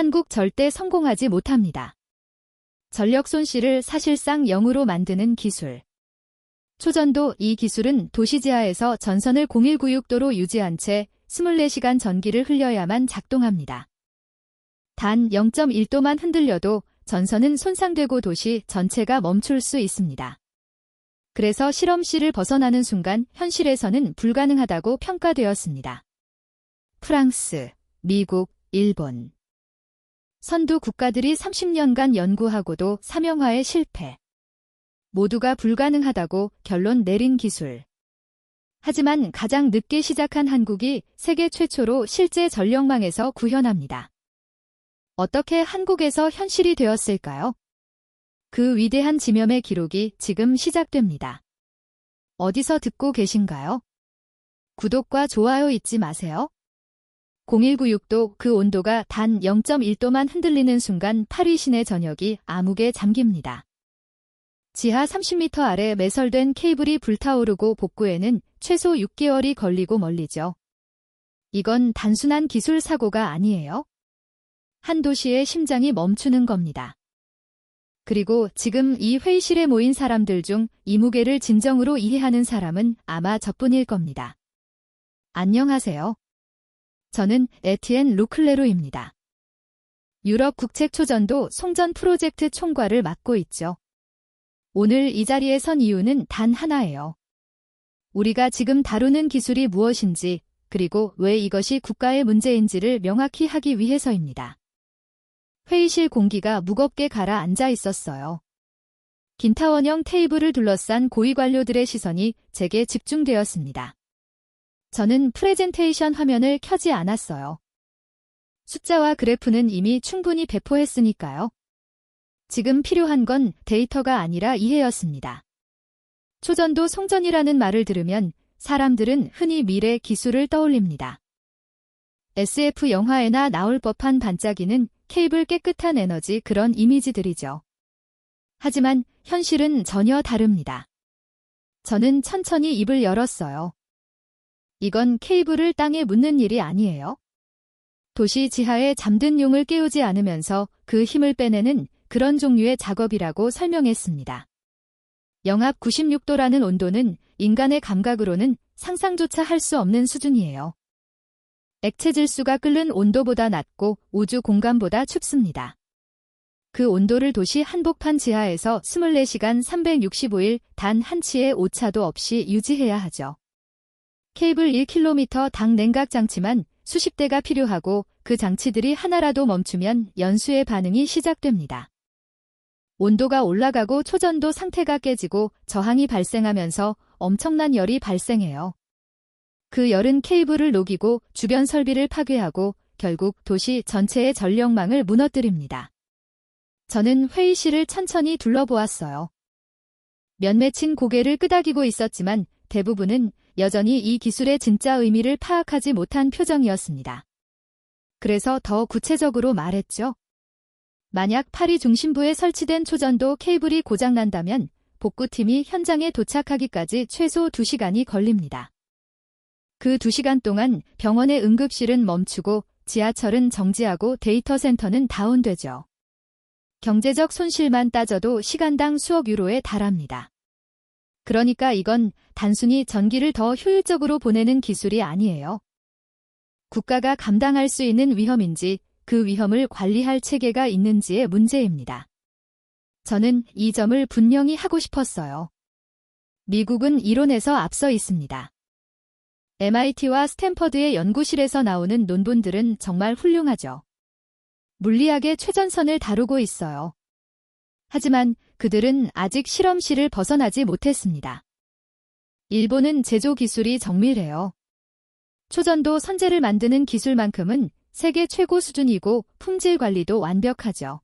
한국 절대 성공하지 못합니다. 전력 손실을 사실상 0으로 만드는 기술. 초전도. 이 기술은 도시지하에서 전선을 0196도로 유지한 채 24시간 전기를 흘려야만 작동합니다. 단 0.1도만 흔들려도 전선은 손상되고 도시 전체가 멈출 수 있습니다. 그래서 실험실을 벗어나는 순간 현실에서는 불가능하다고 평가되었습니다. 프랑스, 미국, 일본. 선두 국가들이 30년간 연구하고도 사명화에 실패. 모두가 불가능하다고 결론 내린 기술. 하지만 가장 늦게 시작한 한국이 세계 최초로 실제 전력망에서 구현합니다. 어떻게 한국에서 현실이 되었을까요? 그 위대한 지면의 기록이 지금 시작됩니다. 어디서 듣고 계신가요? 구독과 좋아요 잊지 마세요. 0196도. 그 온도가 단 0.1도만 흔들리는 순간 파리 시내 전역이 암흑에 잠깁니다. 지하 30m 아래 매설된 케이블이 불타오르고 복구에는 최소 6개월이 걸리고 멀리죠. 이건 단순한 기술 사고가 아니에요. 한 도시의 심장이 멈추는 겁니다. 그리고 지금 이 회의실에 모인 사람들 중 이 무게를 진정으로 이해하는 사람은 아마 저뿐일 겁니다. 안녕하세요. 저는 에티엔 루클레로입니다. 유럽 국책초전도 송전 프로젝트 총괄을 맡고 있죠. 오늘 이 자리에 선 이유는 단 하나예요. 우리가 지금 다루는 기술이 무엇인지, 그리고 왜 이것이 국가의 문제인지를 명확히 하기 위해서입니다. 회의실 공기가 무겁게 가라앉아 있었어요. 긴타원형 테이블을 둘러싼 고위 관료들의 시선이 제게 집중되었습니다. 저는 프레젠테이션 화면을 켜지 않았어요. 숫자와 그래프는 이미 충분히 배포했으니까요. 지금 필요한 건 데이터가 아니라 이해였습니다. 초전도 송전이라는 말을 들으면 사람들은 흔히 미래 기술을 떠올립니다. SF 영화에나 나올 법한 반짝이는 케이블 깨끗한 에너지 그런 이미지들이죠. 하지만 현실은 전혀 다릅니다. 저는 천천히 입을 열었어요. 이건 케이블을 땅에 묻는 일이 아니에요. 도시 지하에 잠든 용을 깨우지 않으면서 그 힘을 빼내는 그런 종류의 작업이라고 설명했습니다. 영하 96도라는 온도는 인간의 감각으로는 상상조차 할 수 없는 수준이에요. 액체 질소가 끓는 온도보다 낮고 우주 공간보다 춥습니다. 그 온도를 도시 한복판 지하에서 24시간 365일 단 한 치의 오차도 없이 유지해야 하죠. 케이블 1km당 냉각 장치만 수십 대가 필요하고 그 장치들이 하나라도 멈추면 연수의 반응이 시작됩니다. 온도가 올라가고 초전도 상태가 깨지고 저항이 발생하면서 엄청난 열이 발생해요. 그 열은 케이블을 녹이고 주변 설비를 파괴하고 결국 도시 전체의 전력망을 무너뜨립니다. 저는 회의실을 천천히 둘러보았어요. 몇몇인 고개를 끄덕이고 있었지만 대부분은 여전히 이 기술의 진짜 의미를 파악하지 못한 표정이었습니다. 그래서 더 구체적으로 말했죠. 만약 파리 중심부에 설치된 초전도 케이블이 고장난다면 복구팀이 현장에 도착하기까지 최소 2시간이 걸립니다. 그 2시간 동안 병원의 응급실은 멈추고 지하철은 정지하고 데이터 센터는 다운되죠. 경제적 손실만 따져도 시간당 수억 유로에 달합니다. 그러니까 이건 단순히 전기를 더 효율적으로 보내는 기술이 아니에요. 국가가 감당할 수 있는 위험인지 그 위험을 관리할 체계가 있는지의 문제입니다. 저는 이 점을 분명히 하고 싶었어요. 미국은 이론에서 앞서 있습니다. MIT와 스탠퍼드의 연구실에서 나오는 논문들은 정말 훌륭하죠. 물리학의 최전선을 다루고 있어요. 하지만 그들은 아직 실험실을 벗어나지 못했습니다. 일본은 제조 기술이 정밀해요. 초전도 선재를 만드는 기술만큼은 세계 최고 수준이고 품질 관리도 완벽하죠.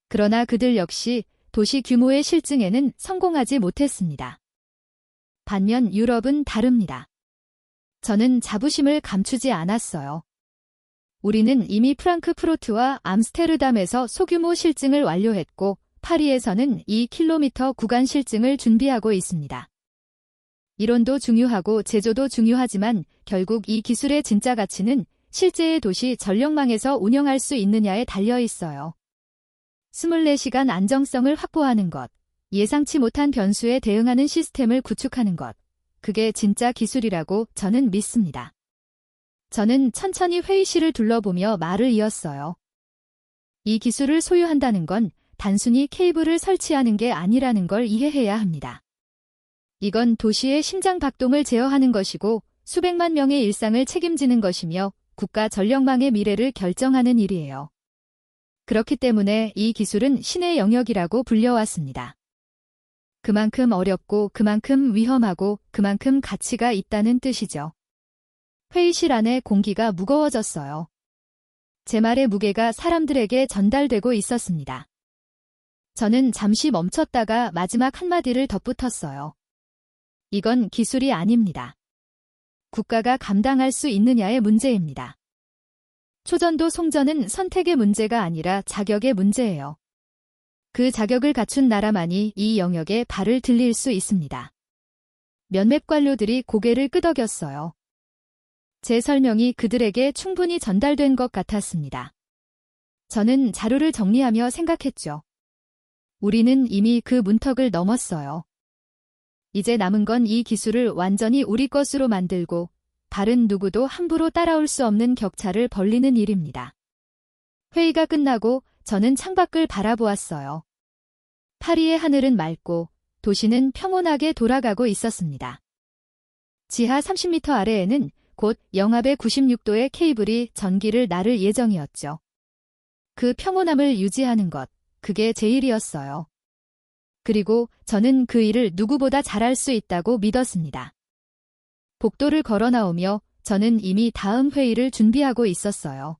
그러나 그들 역시 도시 규모의 실증에는 성공하지 못했습니다. 반면 유럽은 다릅니다. 저는 자부심을 감추지 않았어요. 우리는 이미 프랑크푸르트와 암스테르담에서 소규모 실증을 완료했고 파리에서는 2km 구간 실증을 준비하고 있습니다. 이론도 중요하고 제조도 중요하지만 결국 이 기술의 진짜 가치는 실제의 도시 전력망에서 운영할 수 있느냐에 달려 있어요. 24시간 안정성을 확보하는 것, 예상치 못한 변수에 대응하는 시스템을 구축하는 것, 그게 진짜 기술이라고 저는 믿습니다. 저는 천천히 회의실을 둘러보며 말을 이었어요. 이 기술을 소유한다는 건 단순히 케이블을 설치하는 게 아니라는 걸 이해해야 합니다. 이건 도시의 심장 박동을 제어하는 것이고 수백만 명의 일상을 책임지는 것이며 국가 전력망의 미래를 결정하는 일이에요. 그렇기 때문에 이 기술은 신의 영역이라고 불려왔습니다. 그만큼 어렵고 그만큼 위험하고 그만큼 가치가 있다는 뜻이죠. 회의실 안에 공기가 무거워졌어요. 제 말의 무게가 사람들에게 전달되고 있었습니다. 저는 잠시 멈췄다가 마지막 한마디를 덧붙였어요. 이건 기술이 아닙니다. 국가가 감당할 수 있느냐의 문제입니다. 초전도 송전은 선택의 문제가 아니라 자격의 문제예요. 그 자격을 갖춘 나라만이 이 영역에 발을 들릴 수 있습니다. 몇몇 관료들이 고개를 끄덕였어요. 제 설명이 그들에게 충분히 전달된 것 같았습니다. 저는 자료를 정리하며 생각했죠. 우리는 이미 그 문턱을 넘었어요. 이제 남은 건 이 기술을 완전히 우리 것으로 만들고 다른 누구도 함부로 따라올 수 없는 격차를 벌리는 일입니다. 회의가 끝나고 저는 창밖을 바라보았어요. 파리의 하늘은 맑고 도시는 평온하게 돌아가고 있었습니다. 지하 30m 아래에는 곧 영하배 96도의 케이블이 전기를 나를 예정이었죠. 그 평온함을 유지하는 것, 그게 제 일이었어요. 그리고 저는 그 일을 누구보다 잘할 수 있다고 믿었습니다. 복도를 걸어 나오며 저는 이미 다음 회의를 준비하고 있었어요.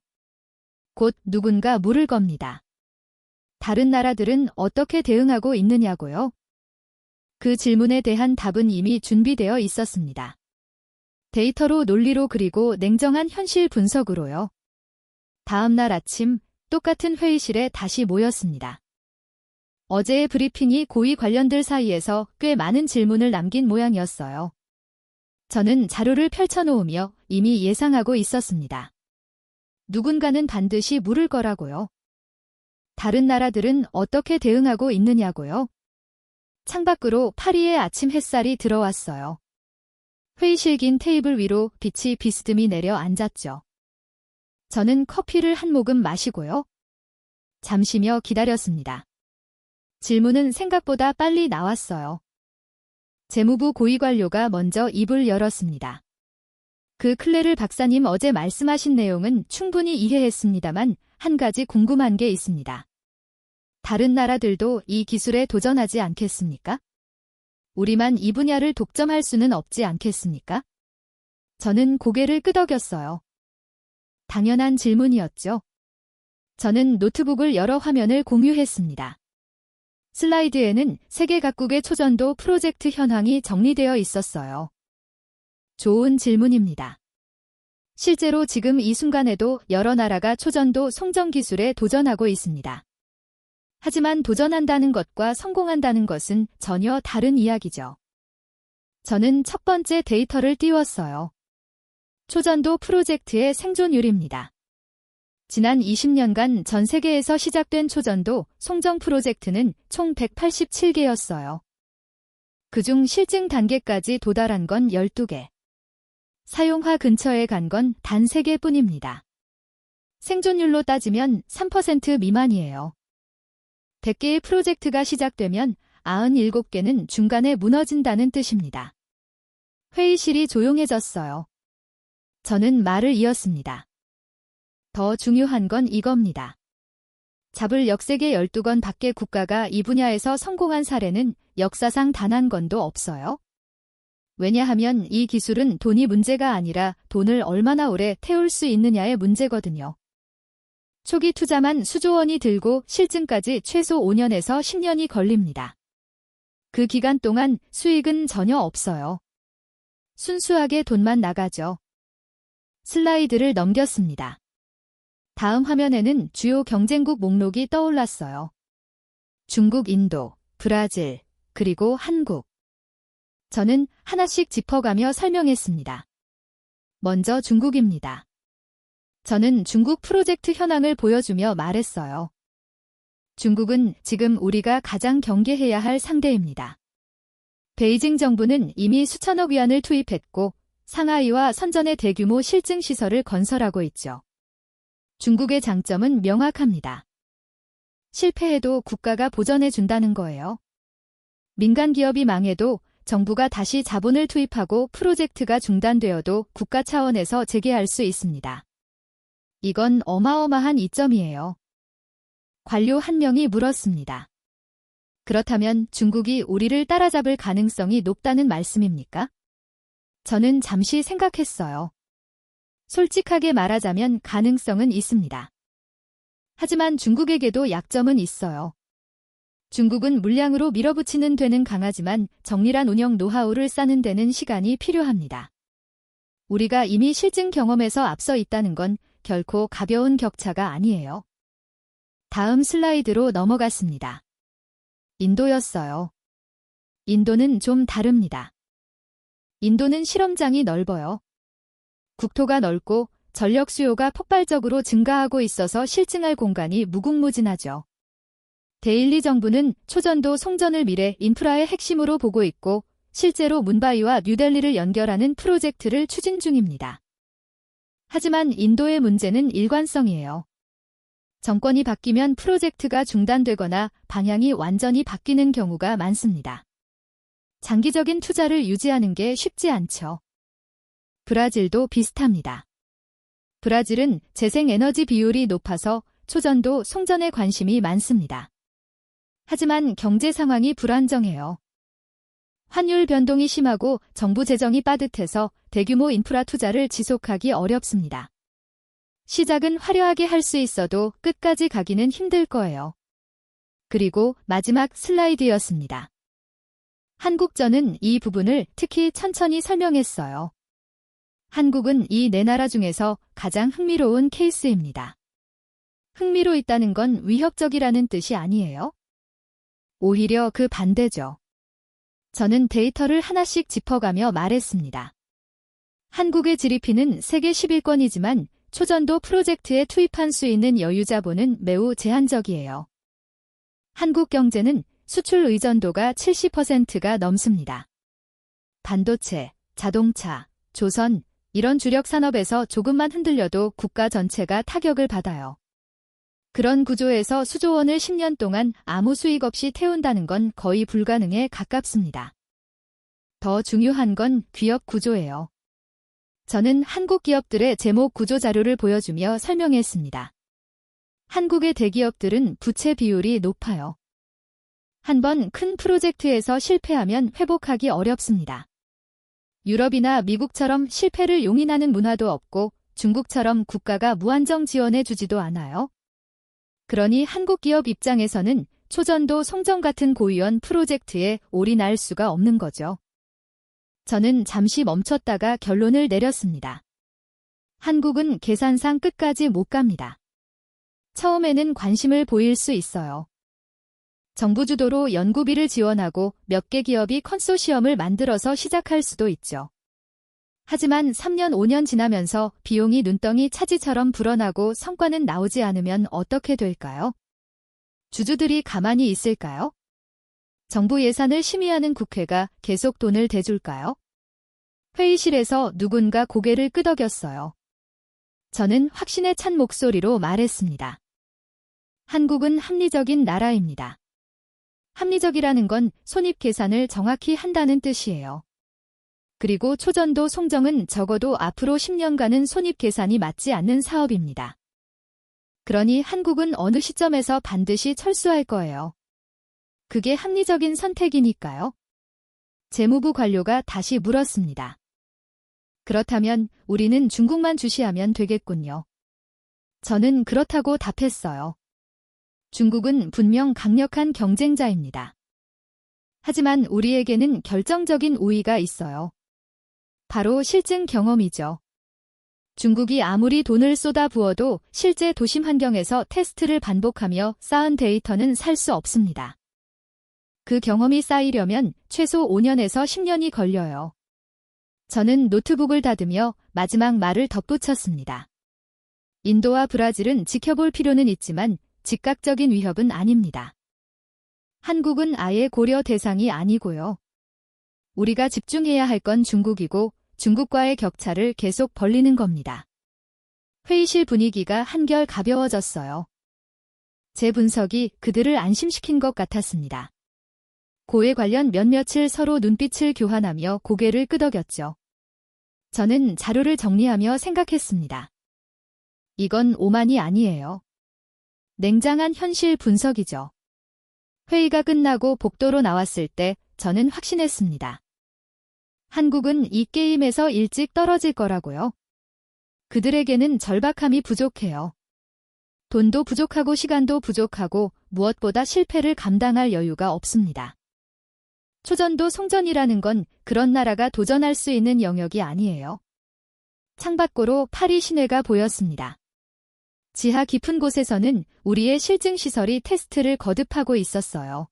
곧 누군가 물을 겁니다. 다른 나라들은 어떻게 대응하고 있느냐고요? 그 질문에 대한 답은 이미 준비되어 있었습니다. 데이터로 논리로 그리고 냉정한 현실 분석으로요. 다음 날 아침 똑같은 회의실에 다시 모였습니다. 어제의 브리핑이 고위 관련들 사이에서 꽤 많은 질문을 남긴 모양이었어요. 저는 자료를 펼쳐놓으며 이미 예상하고 있었습니다. 누군가는 반드시 물을 거라고요. 다른 나라들은 어떻게 대응하고 있느냐고요. 창밖으로 파리의 아침 햇살이 들어왔어요. 회의실 긴 테이블 위로 빛이 비스듬히 내려 앉았죠. 저는 커피를 한 모금 마시고요. 잠시며 기다렸습니다. 질문은 생각보다 빨리 나왔어요. 재무부 고위관료가 먼저 입을 열었습니다. 그 클레르 박사님 어제 말씀하신 내용은 충분히 이해했습니다만 한 가지 궁금한 게 있습니다. 다른 나라들도 이 기술에 도전하지 않겠습니까? 우리만 이 분야를 독점할 수는 없지 않겠습니까? 저는 고개를 끄덕였어요. 당연한 질문이었죠. 저는 노트북을 열어 화면을 공유했습니다. 슬라이드에는 세계 각국의 초전도 프로젝트 현황이 정리되어 있었어요. 좋은 질문입니다. 실제로 지금 이 순간에도 여러 나라가 초전도 송전 기술에 도전하고 있습니다. 하지만 도전한다는 것과 성공한다는 것은 전혀 다른 이야기죠. 저는 첫 번째 데이터를 띄웠어요. 초전도 프로젝트의 생존율입니다. 지난 20년간 전 세계에서 시작된 초전도 송전 프로젝트는 총 187개였어요. 그중 실증 단계까지 도달한 건 12개. 사용화 근처에 간 건 단 3개뿐입니다. 생존율로 따지면 3% 미만이에요. 100개의 프로젝트가 시작되면 97개는 중간에 무너진다는 뜻입니다. 회의실이 조용해졌어요. 저는 말을 이었습니다. 더 중요한 건 이겁니다. 잡을 역세계 12건 밖의 국가가 이 분야에서 성공한 사례는 역사상 단 한 건도 없어요. 왜냐하면 이 기술은 돈이 문제가 아니라 돈을 얼마나 오래 태울 수 있느냐의 문제거든요. 초기 투자만 수조 원이 들고 실증까지 최소 5년에서 10년이 걸립니다. 그 기간 동안 수익은 전혀 없어요. 순수하게 돈만 나가죠. 슬라이드를 넘겼습니다. 다음 화면에는 주요 경쟁국 목록이 떠올랐어요. 중국, 인도, 브라질, 그리고 한국. 저는 하나씩 짚어가며 설명했습니다. 먼저 중국입니다. 저는 중국 프로젝트 현황을 보여주며 말했어요. 중국은 지금 우리가 가장 경계해야 할 상대입니다. 베이징 정부는 이미 수천억 위안을 투입했고 상하이와 선전에 대규모 실증 시설을 건설하고 있죠. 중국의 장점은 명확합니다. 실패해도 국가가 보전해준다는 거예요. 민간 기업이 망해도 정부가 다시 자본을 투입하고 프로젝트가 중단되어도 국가 차원에서 재개할 수 있습니다. 이건 어마어마한 이점이에요. 관료 한 명이 물었습니다. 그렇다면 중국이 우리를 따라잡을 가능성이 높다는 말씀입니까? 저는 잠시 생각했어요. 솔직하게 말하자면 가능성은 있습니다. 하지만 중국에게도 약점은 있어요. 중국은 물량으로 밀어붙이는 데는 강하지만 정밀한 운영 노하우를 쌓는 데는 시간이 필요합니다. 우리가 이미 실증 경험에서 앞서 있다는 건 결코 가벼운 격차가 아니에요. 다음 슬라이드로 넘어갔습니다. 인도였어요. 인도는 좀 다릅니다. 인도는 실험장이 넓어요. 국토가 넓고 전력 수요가 폭발적으로 증가하고 있어서 실증할 공간이 무궁무진하죠. 데일리 정부는 초전도 송전을 미래 인프라의 핵심으로 보고 있고 실제로 문바이와 뉴델리를 연결하는 프로젝트를 추진 중입니다. 하지만 인도의 문제는 일관성이에요. 정권이 바뀌면 프로젝트가 중단되거나 방향이 완전히 바뀌는 경우가 많습니다. 장기적인 투자를 유지하는 게 쉽지 않죠. 브라질도 비슷합니다. 브라질은 재생에너지 비율이 높아서 초전도 송전에 관심이 많습니다. 하지만 경제 상황이 불안정해요. 환율 변동이 심하고 정부 재정이 빠듯해서 대규모 인프라 투자를 지속하기 어렵습니다. 시작은 화려하게 할 수 있어도 끝까지 가기는 힘들 거예요. 그리고 마지막 슬라이드였습니다. 한국전은 이 부분을 특히 천천히 설명했어요. 한국은 이 네 나라 중에서 가장 흥미로운 케이스입니다. 흥미로 있다는 건 위협적이라는 뜻이 아니에요. 오히려 그 반대죠. 저는 데이터를 하나씩 짚어가며 말했습니다. 한국의 GDP는 세계 11권이지만 초전도 프로젝트에 투입한 수 있는 여유 자본은 매우 제한적이에요. 한국 경제는 수출 의존도가 70%가 넘습니다. 반도체, 자동차, 조선, 이런 주력 산업에서 조금만 흔들려도 국가 전체가 타격을 받아요. 그런 구조에서 수조 원을 10년 동안 아무 수익 없이 태운다는 건 거의 불가능에 가깝습니다. 더 중요한 건 기업 구조예요. 저는 한국 기업들의 제목 구조 자료를 보여주며 설명했습니다. 한국의 대기업들은 부채 비율이 높아요. 한번 큰 프로젝트에서 실패하면 회복하기 어렵습니다. 유럽이나 미국처럼 실패를 용인하는 문화도 없고 중국처럼 국가가 무한정 지원해 주지도 않아요. 그러니 한국 기업 입장에서는 초전도 송전 같은 고위험 프로젝트에 올인할 수가 없는 거죠. 저는 잠시 멈췄다가 결론을 내렸습니다. 한국은 계산상 끝까지 못 갑니다. 처음에는 관심을 보일 수 있어요. 정부 주도로 연구비를 지원하고 몇 개 기업이 컨소시엄을 만들어서 시작할 수도 있죠. 하지만 3년 5년 지나면서 비용이 눈덩이 차지처럼 불어나고 성과는 나오지 않으면 어떻게 될까요? 주주들이 가만히 있을까요? 정부 예산을 심의하는 국회가 계속 돈을 대줄까요? 회의실에서 누군가 고개를 끄덕였어요. 저는 확신에 찬 목소리로 말했습니다. 한국은 합리적인 나라입니다. 합리적이라는 건 손익 계산을 정확히 한다는 뜻이에요. 그리고 초전도 송정은 적어도 앞으로 10년간은 손익 계산이 맞지 않는 사업입니다. 그러니 한국은 어느 시점에서 반드시 철수할 거예요. 그게 합리적인 선택이니까요. 재무부 관료가 다시 물었습니다. 그렇다면 우리는 중국만 주시하면 되겠군요. 저는 그렇다고 답했어요. 중국은 분명 강력한 경쟁자입니다. 하지만 우리에게는 결정적인 우위가 있어요. 바로 실증 경험이죠. 중국이 아무리 돈을 쏟아 부어도 실제 도심 환경에서 테스트를 반복하며 쌓은 데이터는 살 수 없습니다. 그 경험이 쌓이려면 최소 5년에서 10년이 걸려요. 저는 노트북을 닫으며 마지막 말을 덧붙였습니다. 인도와 브라질은 지켜볼 필요는 있지만 즉각적인 위협은 아닙니다. 한국은 아예 고려 대상이 아니고요. 우리가 집중해야 할 건 중국이고 중국과의 격차를 계속 벌리는 겁니다. 회의실 분위기가 한결 가벼워졌어요. 제 분석이 그들을 안심시킨 것 같았습니다. 고에 관련 몇몇을 서로 눈빛을 교환하며 고개를 끄덕였죠. 저는 자료를 정리하며 생각했습니다. 이건 오만이 아니에요. 냉정한 현실 분석이죠. 회의가 끝나고 복도로 나왔을 때 저는 확신했습니다. 한국은 이 게임에서 일찍 떨어질 거라고요. 그들에게는 절박함이 부족해요. 돈도 부족하고 시간도 부족하고 무엇보다 실패를 감당할 여유가 없습니다. 초전도 송전이라는 건 그런 나라가 도전할 수 있는 영역이 아니에요. 창밖으로 파리 시내가 보였습니다. 지하 깊은 곳에서는 우리의 실증 시설이 테스트를 거듭하고 있었어요.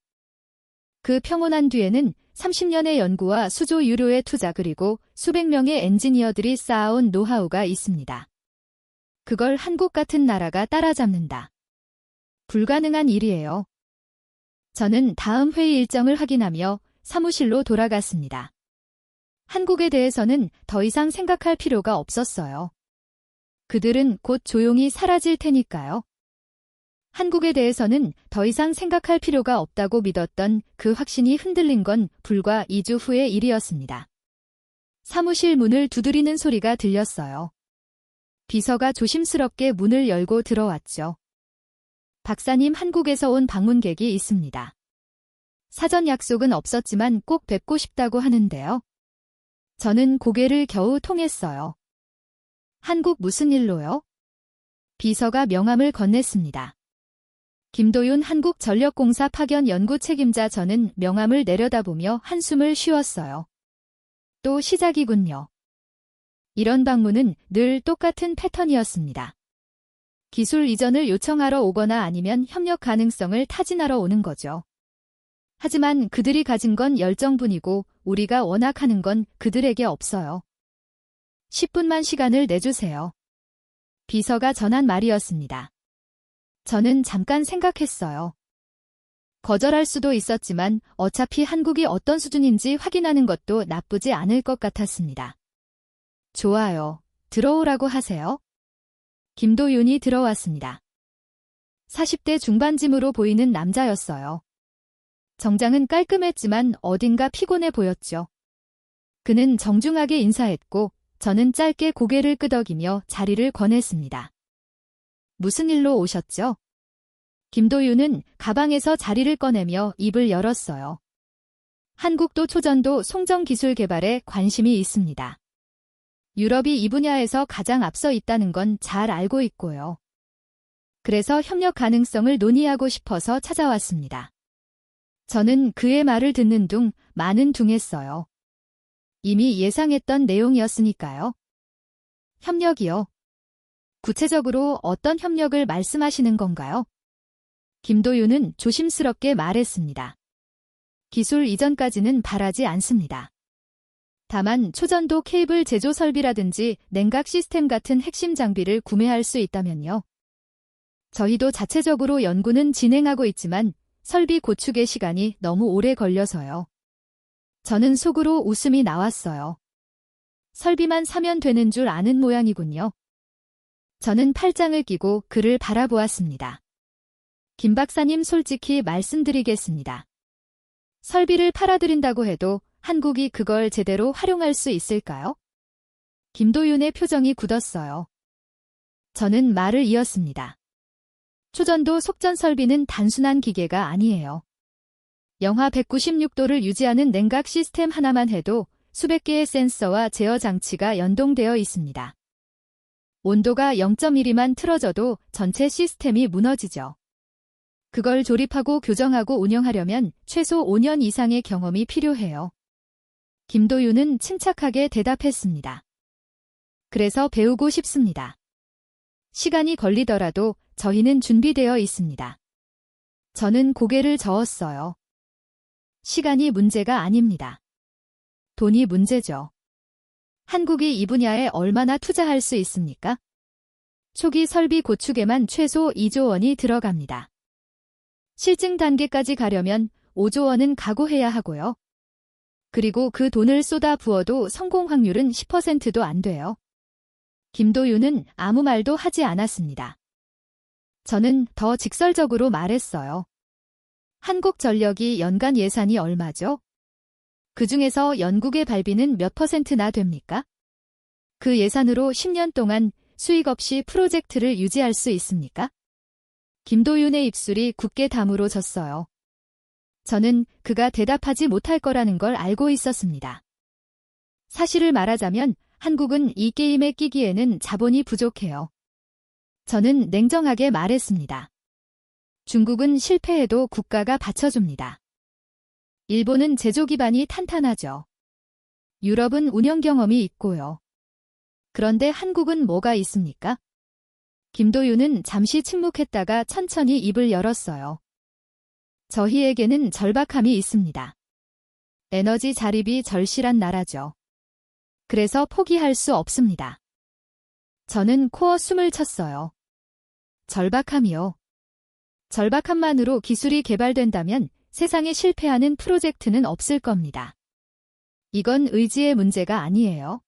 그 평온한 뒤에는 30년의 연구와 수조 유료의 투자 그리고 수백 명의 엔지니어들이 쌓아온 노하우가 있습니다. 그걸 한국 같은 나라가 따라잡는다. 불가능한 일이에요. 저는 다음 회의 일정을 확인하며 사무실로 돌아갔습니다. 한국에 대해서는 더 이상 생각할 필요가 없었어요. 그들은 곧 조용히 사라질 테니까요. 한국에 대해서는 더 이상 생각할 필요가 없다고 믿었던 그 확신이 흔들린 건 불과 2주 후의 일이었습니다. 사무실 문을 두드리는 소리가 들렸어요. 비서가 조심스럽게 문을 열고 들어왔죠. 박사님, 한국에서 온 방문객이 있습니다. 사전 약속은 없었지만 꼭 뵙고 싶다고 하는데요. 저는 고개를 겨우 통했어요. 한국 무슨 일로요? 비서가 명함을 건넸습니다. 김도윤 한국전력공사 파견 연구 책임자. 저는 명함을 내려다보며 한숨을 쉬었어요. 또 시작이군요. 이런 방문은 늘 똑같은 패턴이었습니다. 기술 이전을 요청하러 오거나 아니면 협력 가능성을 타진하러 오는 거죠. 하지만 그들이 가진 건 열정뿐이고 우리가 원하는 건 그들에게 없어요. 10분만 시간을 내주세요. 비서가 전한 말이었습니다. 저는 잠깐 생각했어요. 거절할 수도 있었지만 어차피 한국이 어떤 수준인지 확인하는 것도 나쁘지 않을 것 같았습니다. 좋아요. 들어오라고 하세요. 김도윤이 들어왔습니다. 40대 중반쯤으로 보이는 남자였어요. 정장은 깔끔했지만 어딘가 피곤해 보였죠. 그는 정중하게 인사했고 저는 짧게 고개를 끄덕이며 자리를 권했습니다. 무슨 일로 오셨죠? 김도윤은 가방에서 자리를 꺼내며 입을 열었어요. 한국도 초전도 송전 기술 개발에 관심이 있습니다. 유럽이 이 분야에서 가장 앞서 있다는 건 잘 알고 있고요. 그래서 협력 가능성을 논의하고 싶어서 찾아왔습니다. 저는 그의 말을 듣는 둥 많은 둥했어요. 이미 예상했던 내용이었으니까요. 협력이요? 구체적으로 어떤 협력을 말씀하시는 건가요? 김도윤은 조심스럽게 말했습니다. 기술 이전까지는 바라지 않습니다. 다만 초전도 케이블 제조 설비라든지 냉각 시스템 같은 핵심 장비를 구매할 수 있다면요. 저희도 자체적으로 연구는 진행하고 있지만 설비 구축의 시간이 너무 오래 걸려서요. 저는 속으로 웃음이 나왔어요. 설비만 사면 되는 줄 아는 모양이군요. 저는 팔짱을 끼고 그를 바라보았습니다. 김 박사님, 솔직히 말씀드리겠습니다. 설비를 팔아드린다고 해도 한국이 그걸 제대로 활용할 수 있을까요? 김도윤의 표정이 굳었어요. 저는 말을 이었습니다. 초전도 속전 설비는 단순한 기계가 아니에요. 영하 196도를 유지하는 냉각 시스템 하나만 해도 수백 개의 센서와 제어 장치가 연동되어 있습니다. 온도가 0.1만 틀어져도 전체 시스템이 무너지죠. 그걸 조립하고 교정하고 운영하려면 최소 5년 이상의 경험이 필요해요. 김도윤은 침착하게 대답했습니다. 그래서 배우고 싶습니다. 시간이 걸리더라도 저희는 준비되어 있습니다. 저는 고개를 저었어요. 시간이 문제가 아닙니다. 돈이 문제죠. 한국이 이 분야에 얼마나 투자할 수 있습니까? 초기 설비 구축에만 최소 2조 원이 들어갑니다. 실증 단계까지 가려면 5조 원은 각오해야 하고요. 그리고 그 돈을 쏟아 부어도 성공 확률은 10%도 안 돼요. 김도윤은 아무 말도 하지 않았습니다. 저는 더 직설적으로 말했어요. 한국전력이 연간 예산이 얼마죠? 그중에서 연국의 발비는 몇 %나 됩니까? 그 예산으로 10년 동안 수익 없이 프로젝트를 유지할 수 있습니까? 김도윤의 입술이 굳게 다물어졌어요. 저는 그가 대답하지 못할 거라는 걸 알고 있었습니다. 사실을 말하자면 한국은 이 게임에 끼기에는 자본이 부족해요. 저는 냉정하게 말했습니다. 중국은 실패해도 국가가 받쳐줍니다. 일본은 제조 기반이 탄탄하죠. 유럽은 운영 경험이 있고요. 그런데 한국은 뭐가 있습니까? 김도윤은 잠시 침묵했다가 천천히 입을 열었어요. 저희에게는 절박함이 있습니다. 에너지 자립이 절실한 나라죠. 그래서 포기할 수 없습니다. 저는 코어 숨을 쳤어요. 절박함이요. 절박함만으로 기술이 개발된다면 세상에 실패하는 프로젝트는 없을 겁니다. 이건 의지의 문제가 아니에요.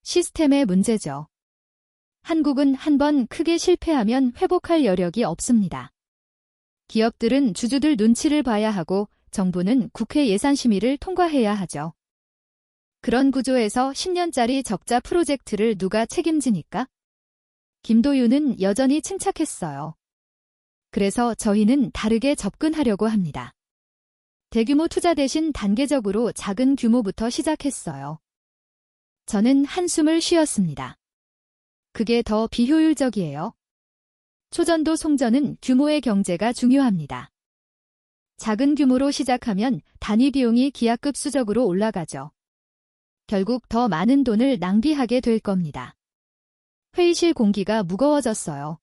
시스템의 문제죠. 한국은 한번 크게 실패하면 회복할 여력이 없습니다. 기업들은 주주들 눈치를 봐야 하고 정부는 국회 예산심의를 통과해야 하죠. 그런 구조에서 10년짜리 적자 프로젝트를 누가 책임지니까? 김도윤은 여전히 침착했어요. 그래서 저희는 다르게 접근하려고 합니다. 대규모 투자 대신 단계적으로 작은 규모부터 시작했어요. 저는 한숨을 쉬었습니다. 그게 더 비효율적이에요. 초전도 송전은 규모의 경제가 중요합니다. 작은 규모로 시작하면 단위 비용이 기하급수적으로 올라가죠. 결국 더 많은 돈을 낭비하게 될 겁니다. 회의실 공기가 무거워졌어요.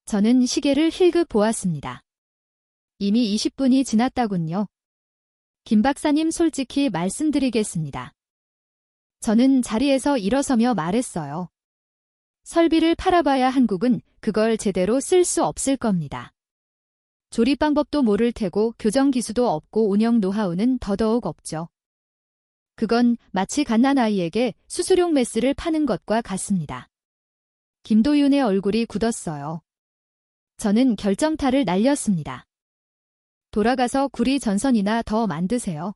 저는 시계를 힐끗 보았습니다. 이미 20분이 지났다군요. 김 박사님 솔직히 말씀드리겠습니다. 저는 자리에서 일어서며 말했어요. 설비를 팔아봐야 한국은 그걸 제대로 쓸 수 없을 겁니다. 조립 방법도 모를 테고 교정 기수도 없고 운영 노하우는 더더욱 없죠. 그건 마치 갓난아이에게 수수료 메스를 파는 것과 같습니다. 김도윤의 얼굴이 굳었어요. 저는 결정타를 날렸습니다. 돌아가서 구리 전선이나 더 만드세요.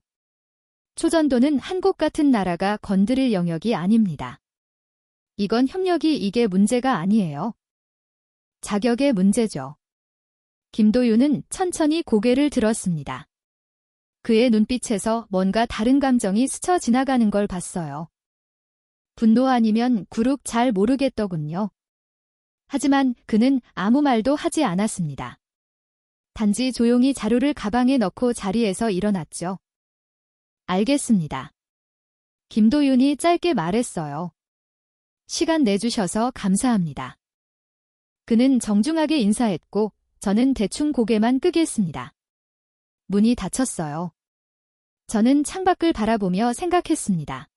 초전도는 한국 같은 나라가 건드릴 영역이 아닙니다. 이건 협력이 이게 문제가 아니에요. 자격의 문제죠. 김도윤은 천천히 고개를 들었습니다. 그의 눈빛에서 뭔가 다른 감정이 스쳐 지나가는 걸 봤어요. 분노 아니면 굴욱 잘 모르겠더군요. 하지만 그는 아무 말도 하지 않았습니다. 단지 조용히 자료를 가방에 넣고 자리에서 일어났죠. 알겠습니다. 김도윤이 짧게 말했어요. 시간 내주셔서 감사합니다. 그는 정중하게 인사했고 저는 대충 고개만 끄겠습니다. 문이 닫혔어요. 저는 창밖을 바라보며 생각했습니다.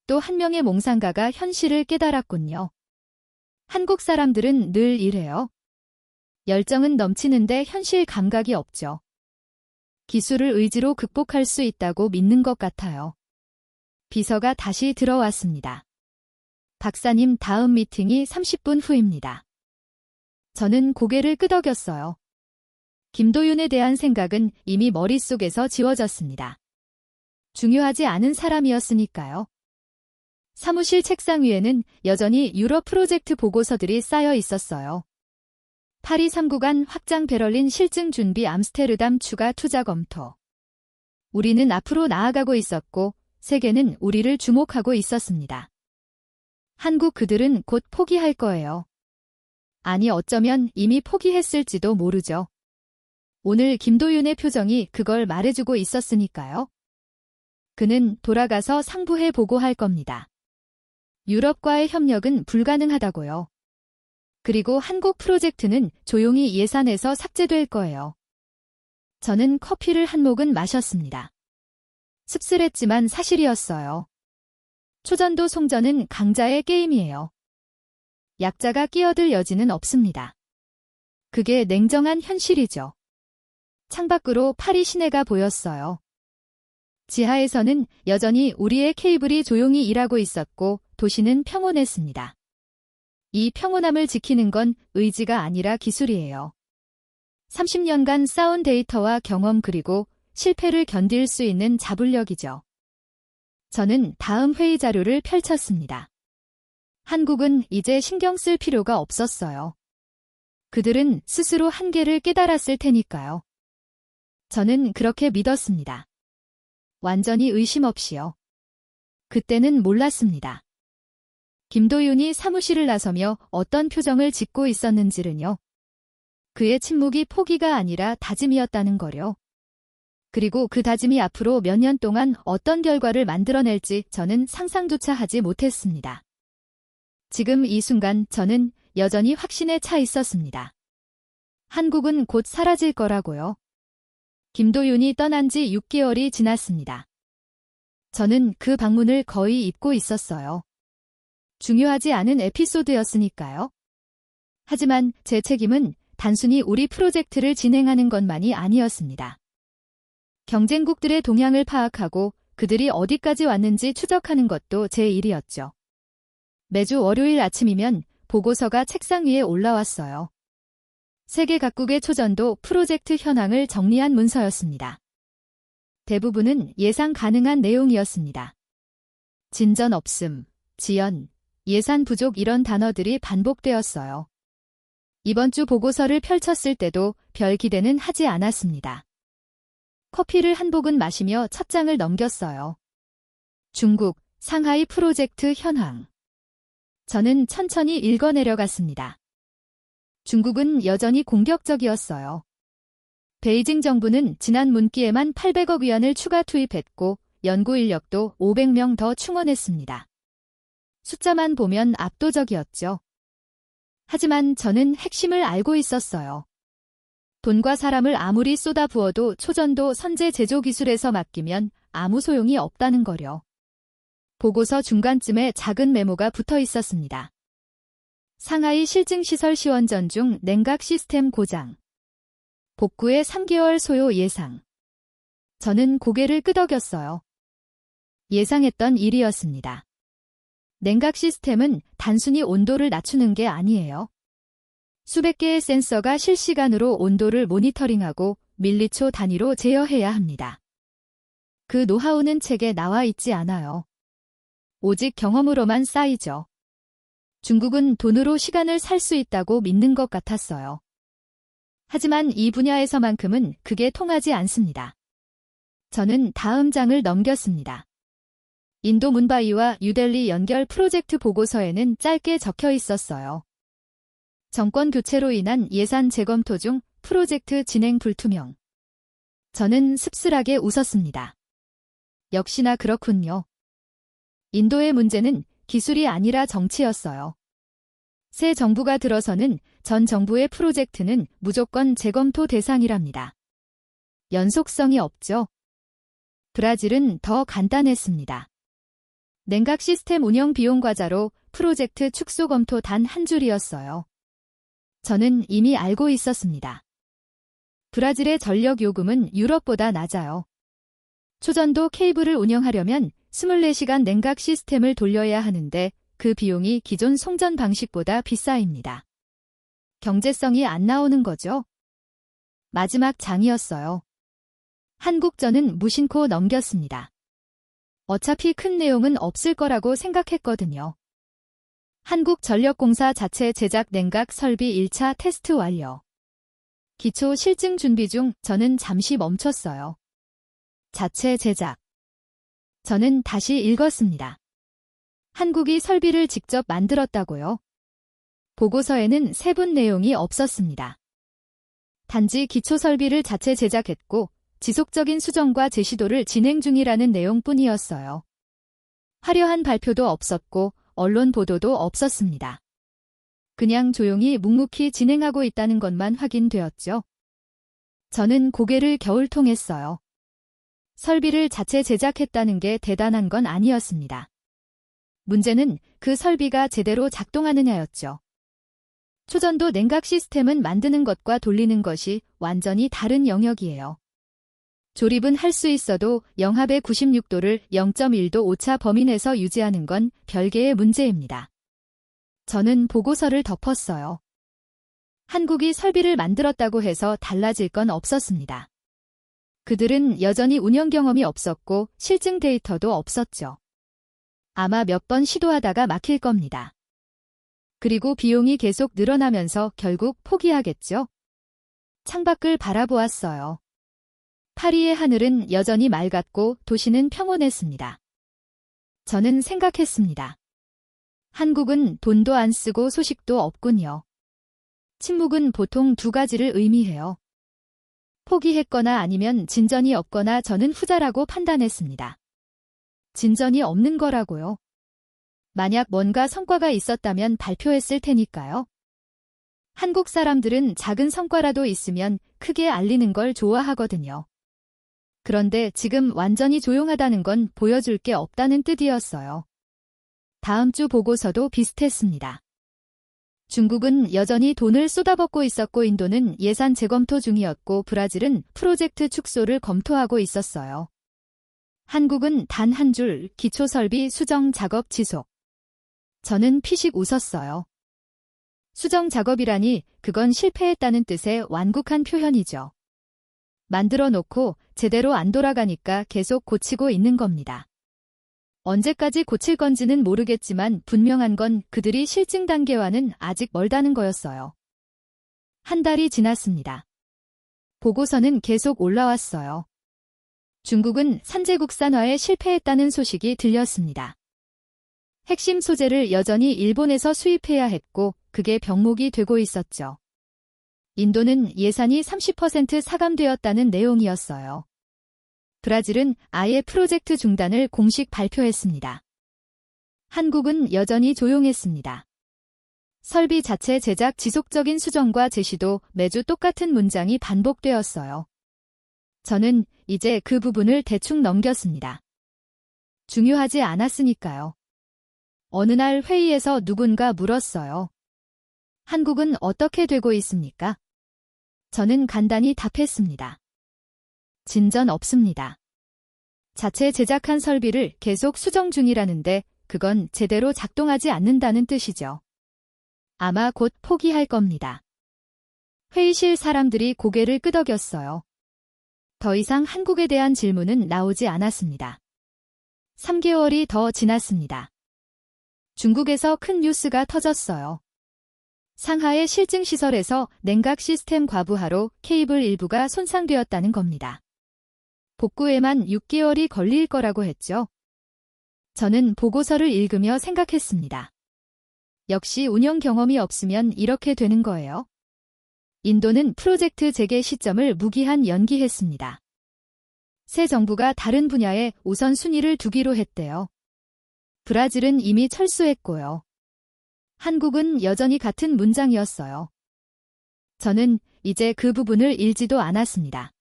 또 한 명의 몽상가가 현실을 깨달았군요. 한국 사람들은 늘 이래요. 열정은 넘치는데 현실 감각이 없죠. 기술을 의지로 극복할 수 있다고 믿는 것 같아요. 비서가 다시 들어왔습니다. 박사님 다음 미팅이 30분 후입니다. 저는 고개를 끄덕였어요. 김도윤에 대한 생각은 이미 머릿속에서 지워졌습니다. 중요하지 않은 사람이었으니까요. 사무실 책상 위에는 여전히 유럽 프로젝트 보고서들이 쌓여 있었어요. 파리 3구간 확장 베를린 실증 준비 암스테르담 추가 투자 검토. 우리는 앞으로 나아가고 있었고 세계는 우리를 주목하고 있었습니다. 한국 그들은 곧 포기할 거예요. 아니 어쩌면 이미 포기했을지도 모르죠. 오늘 김도윤의 표정이 그걸 말해주고 있었으니까요. 그는 돌아가서 상부에 보고할 겁니다. 유럽과의 협력은 불가능하다고요. 그리고 한국 프로젝트는 조용히 예산에서 삭제될 거예요. 저는 커피를 한 모금 마셨습니다. 씁쓸했지만 사실이었어요. 초전도 송전은 강자의 게임이에요. 약자가 끼어들 여지는 없습니다. 그게 냉정한 현실이죠. 창밖으로 파리 시내가 보였어요. 지하에서는 여전히 우리의 케이블이 조용히 일하고 있었고 도시는 평온했습니다. 이 평온함을 지키는 건 의지가 아니라 기술이에요. 30년간 쌓은 데이터와 경험 그리고 실패를 견딜 수 있는 자불력이죠. 저는 다음 회의 자료를 펼쳤습니다. 한국은 이제 신경 쓸 필요가 없었어요. 그들은 스스로 한계를 깨달았을 테니까요. 저는 그렇게 믿었습니다. 완전히 의심 없이요. 그때는 몰랐습니다. 김도윤이 사무실을 나서며 어떤 표정을 짓고 있었는지는요. 그의 침묵이 포기가 아니라 다짐이었다는 거요. 그리고 그 다짐이 앞으로 몇 년 동안 어떤 결과를 만들어낼지 저는 상상조차 하지 못했습니다. 지금 이 순간 저는 여전히 확신에 차 있었습니다. 한국은 곧 사라질 거라고요. 김도윤이 떠난 지 6개월이 지났습니다. 저는 그 방문을 거의 잊고 있었어요. 중요하지 않은 에피소드였으니까요. 하지만 제 책임은 단순히 우리 프로젝트를 진행하는 것만이 아니었습니다. 경쟁국들의 동향을 파악하고 그들이 어디까지 왔는지 추적하는 것도 제 일이었죠. 매주 월요일 아침이면 보고서가 책상 위에 올라왔어요. 세계 각국의 초전도 프로젝트 현황을 정리한 문서였습니다. 대부분은 예상 가능한 내용이었습니다. 진전 없음, 지연, 예산 부족 이런 단어들이 반복되었어요. 이번 주 보고서를 펼쳤을 때도 별 기대는 하지 않았습니다. 커피를 한 모금 마시며 첫 장을 넘겼어요. 중국, 상하이 프로젝트 현황. 저는 천천히 읽어내려갔습니다. 중국은 여전히 공격적이었어요. 베이징 정부는 지난 문기에만 800억 위안을 추가 투입했고 연구 인력도 500명 더 충원했습니다. 숫자만 보면 압도적이었죠. 하지만 저는 핵심을 알고 있었어요. 돈과 사람을 아무리 쏟아부어도 초전도 선제 제조 기술에서 맡기면 아무 소용이 없다는 거려. 보고서 중간쯤에 작은 메모가 붙어 있었습니다. 상하이 실증시설 시원전 중 냉각 시스템 고장. 복구에 3개월 소요 예상. 저는 고개를 끄덕였어요. 예상했던 일이었습니다. 냉각 시스템은 단순히 온도를 낮추는 게 아니에요. 수백 개의 센서가 실시간으로 온도를 모니터링하고 밀리초 단위로 제어해야 합니다. 그 노하우는 책에 나와 있지 않아요. 오직 경험으로만 쌓이죠. 중국은 돈으로 시간을 살 수 있다고 믿는 것 같았어요. 하지만 이 분야에서만큼은 그게 통하지 않습니다. 저는 다음 장을 넘겼습니다. 인도 문바이와 뉴델리 연결 프로젝트 보고서에는 짧게 적혀 있었어요. 정권 교체로 인한 예산 재검토 중 프로젝트 진행 불투명. 저는 씁쓸하게 웃었습니다. 역시나 그렇군요. 인도의 문제는 기술이 아니라 정치였어요. 새 정부가 들어서는 전 정부의 프로젝트는 무조건 재검토 대상이랍니다. 연속성이 없죠. 브라질은 더 간단했습니다. 냉각 시스템 운영 비용 과자로 프로젝트 축소 검토 단 한 줄이었어요. 저는 이미 알고 있었습니다. 브라질의 전력 요금은 유럽보다 낮아요. 초전도 케이블을 운영하려면 24시간 냉각 시스템을 돌려야 하는데 그 비용이 기존 송전 방식보다 비싸입니다. 경제성이 안 나오는 거죠. 마지막 장이었어요. 한국전은 무심코 넘겼습니다. 어차피 큰 내용은 없을 거라고 생각했거든요. 한국전력공사 자체 제작 냉각 설비 1차 테스트 완료. 기초 실증 준비 중 저는 잠시 멈췄어요. 자체 제작. 저는 다시 읽었습니다. 한국이 설비를 직접 만들었다고요? 보고서에는 세분 내용이 없었습니다. 단지 기초 설비를 자체 제작했고 지속적인 수정과 제시도를 진행 중이라는 내용뿐이었어요. 화려한 발표도 없었고 언론 보도도 없었습니다. 그냥 조용히 묵묵히 진행하고 있다는 것만 확인되었죠. 저는 고개를 겨울통했어요. 설비를 자체 제작했다는 게 대단한 건 아니었습니다. 문제는 그 설비가 제대로 작동하느냐였죠. 초전도 냉각 시스템은 만드는 것과 돌리는 것이 완전히 다른 영역이에요. 조립은 할 수 있어도 영하배 96도를 0.1도 오차 범위 내에서 유지하는 건 별개의 문제입니다. 저는 보고서를 덮었어요. 한국이 설비를 만들었다고 해서 달라질 건 없었습니다. 그들은 여전히 운영 경험이 없었고 실증 데이터도 없었죠. 아마 몇 번 시도하다가 막힐 겁니다. 그리고 비용이 계속 늘어나면서 결국 포기하겠죠. 창밖을 바라보았어요. 파리의 하늘은 여전히 맑았고 도시는 평온했습니다. 저는 생각했습니다. 한국은 돈도 안 쓰고 소식도 없군요. 침묵은 보통 두 가지를 의미해요. 포기했거나 아니면 진전이 없거나 저는 후자라고 판단했습니다. 진전이 없는 거라고요. 만약 뭔가 성과가 있었다면 발표했을 테니까요. 한국 사람들은 작은 성과라도 있으면 크게 알리는 걸 좋아하거든요. 그런데 지금 완전히 조용하다는 건 보여줄 게 없다는 뜻이었어요. 다음 주 보고서도 비슷했습니다. 중국은 여전히 돈을 쏟아붓고 있었고 인도는 예산 재검토 중이었고 브라질은 프로젝트 축소를 검토하고 있었어요. 한국은 단 한 줄 기초설비 수정 작업 지속. 저는 피식 웃었어요. 수정 작업이라니 그건 실패했다는 뜻의 완곡한 표현이죠. 만들어 놓고 제대로 안 돌아가니까 계속 고치고 있는 겁니다. 언제까지 고칠 건지는 모르겠지만 분명한 건 그들이 실증 단계와는 아직 멀다는 거였어요. 한 달이 지났습니다. 보고서는 계속 올라왔어요. 중국은 산재 국산화에 실패했다는 소식이 들렸습니다. 핵심 소재를 여전히 일본에서 수입해야 했고 그게 병목이 되고 있었죠. 인도는 예산이 30% 사감되었다는 내용이었어요. 브라질은 아예 프로젝트 중단을 공식 발표했습니다. 한국은 여전히 조용했습니다. 설비 자체 제작 지속적인 수정과 제시도 매주 똑같은 문장이 반복되었어요. 저는 이제 그 부분을 대충 넘겼습니다. 중요하지 않았으니까요. 어느 날 회의에서 누군가 물었어요. 한국은 어떻게 되고 있습니까? 저는 간단히 답했습니다. 진전 없습니다. 자체 제작한 설비를 계속 수정 중이라는데 그건 제대로 작동하지 않는다는 뜻이죠. 아마 곧 포기할 겁니다. 회의실 사람들이 고개를 끄덕였어요. 더 이상 한국에 대한 질문은 나오지 않았습니다. 3개월이 더 지났습니다. 중국에서 큰 뉴스가 터졌어요. 상하이 실증시설에서 냉각 시스템 과부하로 케이블 일부가 손상되었다는 겁니다. 복구에만 6개월이 걸릴 거라고 했죠. 저는 보고서를 읽으며 생각했습니다. 역시 운영 경험이 없으면 이렇게 되는 거예요. 인도는 프로젝트 재개 시점을 무기한 연기했습니다. 새 정부가 다른 분야에 우선순위를 두기로 했대요. 브라질은 이미 철수했고요. 한국은 여전히 같은 문장이었어요. 저는 이제 그 부분을 읽지도 않았습니다.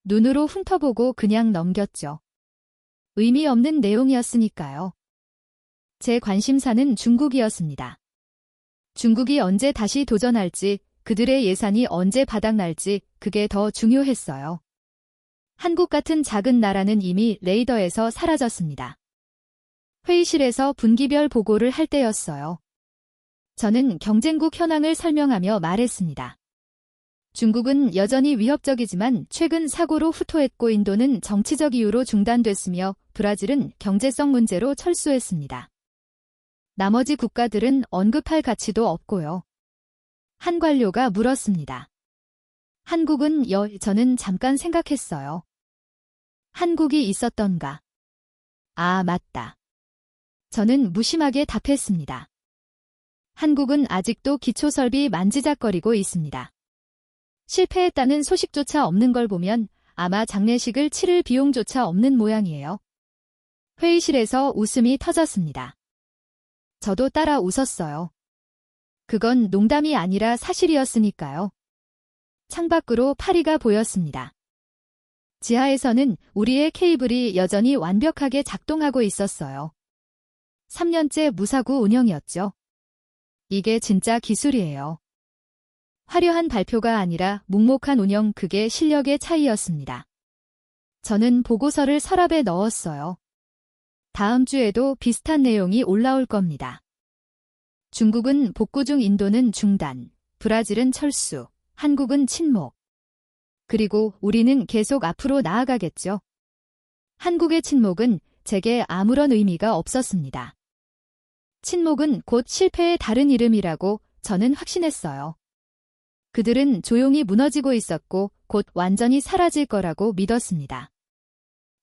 눈으로 훑어보고 그냥 넘겼죠. 의미 없는 내용이었으니까요. 제 관심사는 중국이었습니다. 중국이 언제 다시 도전할지, 그들의 예산이 언제 바닥날지 그게 더 중요했어요. 한국 같은 작은 나라는 이미 레이더에서 사라졌습니다. 회의실에서 분기별 보고를 할 때였어요. 저는 경쟁국 현황을 설명하며 말했습니다. 중국은 여전히 위협적이지만 최근 사고로 후퇴했고 인도는 정치적 이유로 중단됐으며 브라질은 경제성 문제로 철수했습니다. 나머지 국가들은 언급할 가치도 없고요. 한 관료가 물었습니다. 한국은 저는 잠깐 생각했어요. 한국이 있었던가? 아, 맞다. 저는 무심하게 답했습니다. 한국은 아직도 기초설비 만지작거리고 있습니다. 실패했다는 소식조차 없는 걸 보면 아마 장례식을 치를 비용조차 없는 모양이에요. 회의실에서 웃음이 터졌습니다. 저도 따라 웃었어요. 그건 농담이 아니라 사실이었으니까요. 창밖으로 파리가 보였습니다. 지하에서는 우리의 케이블이 여전히 완벽하게 작동하고 있었어요. 3년째 무사고 운영이었죠. 이게 진짜 기술이에요. 화려한 발표가 아니라 묵묵한 운영, 그게 실력의 차이였습니다. 저는 보고서를 서랍에 넣었어요. 다음 주에도 비슷한 내용이 올라올 겁니다. 중국은 복구 중, 인도는 중단, 브라질은 철수, 한국은 침묵. 그리고 우리는 계속 앞으로 나아가겠죠. 한국의 침묵은 제게 아무런 의미가 없었습니다. 침묵은 곧 실패의 다른 이름이라고 저는 확신했어요. 그들은 조용히 무너지고 있었고 곧 완전히 사라질 거라고 믿었습니다.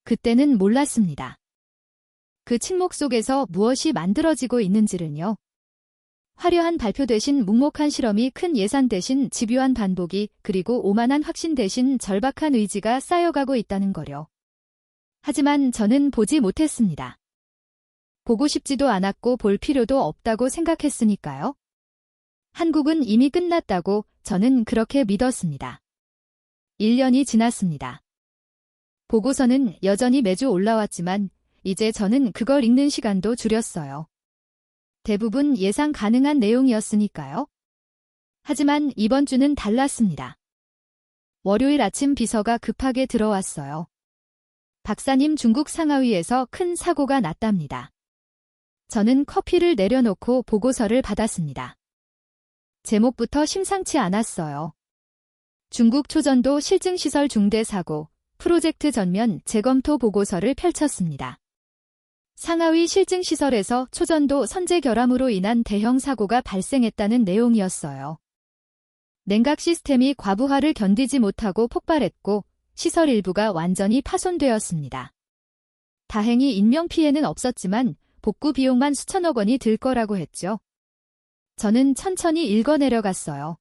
그때는 몰랐습니다. 그 침묵 속에서 무엇이 만들어지고 있는지는요. 화려한 발표 대신 묵묵한 실험이, 큰 예산 대신 집요한 반복이, 그리고 오만한 확신 대신 절박한 의지가 쌓여가고 있다는 거요. 하지만 저는 보지 못했습니다. 보고 싶지도 않았고 볼 필요도 없다고 생각했으니까요. 한국은 이미 끝났다고 저는 그렇게 믿었습니다. 1년이 지났습니다. 보고서는 여전히 매주 올라왔지만 이제 저는 그걸 읽는 시간도 줄였어요. 대부분 예상 가능한 내용이었으니까요. 하지만 이번 주는 달랐습니다. 월요일 아침 비서가 급하게 들어왔어요. 박사님, 중국 상하이에서 큰 사고가 났답니다. 저는 커피를 내려놓고 보고서를 받았습니다. 제목부터 심상치 않았어요. 중국 초전도 실증시설 중대 사고, 프로젝트 전면 재검토 보고서를 펼쳤습니다. 상하이 실증시설에서 초전도 선제 결함으로 인한 대형 사고가 발생했다는 내용이었어요. 냉각 시스템이 과부하를 견디지 못하고 폭발했고 시설 일부가 완전히 파손되었습니다. 다행히 인명피해는 없었지만 복구 비용만 수천억 원이 들 거라고 했죠. 저는 천천히 읽어내려갔어요.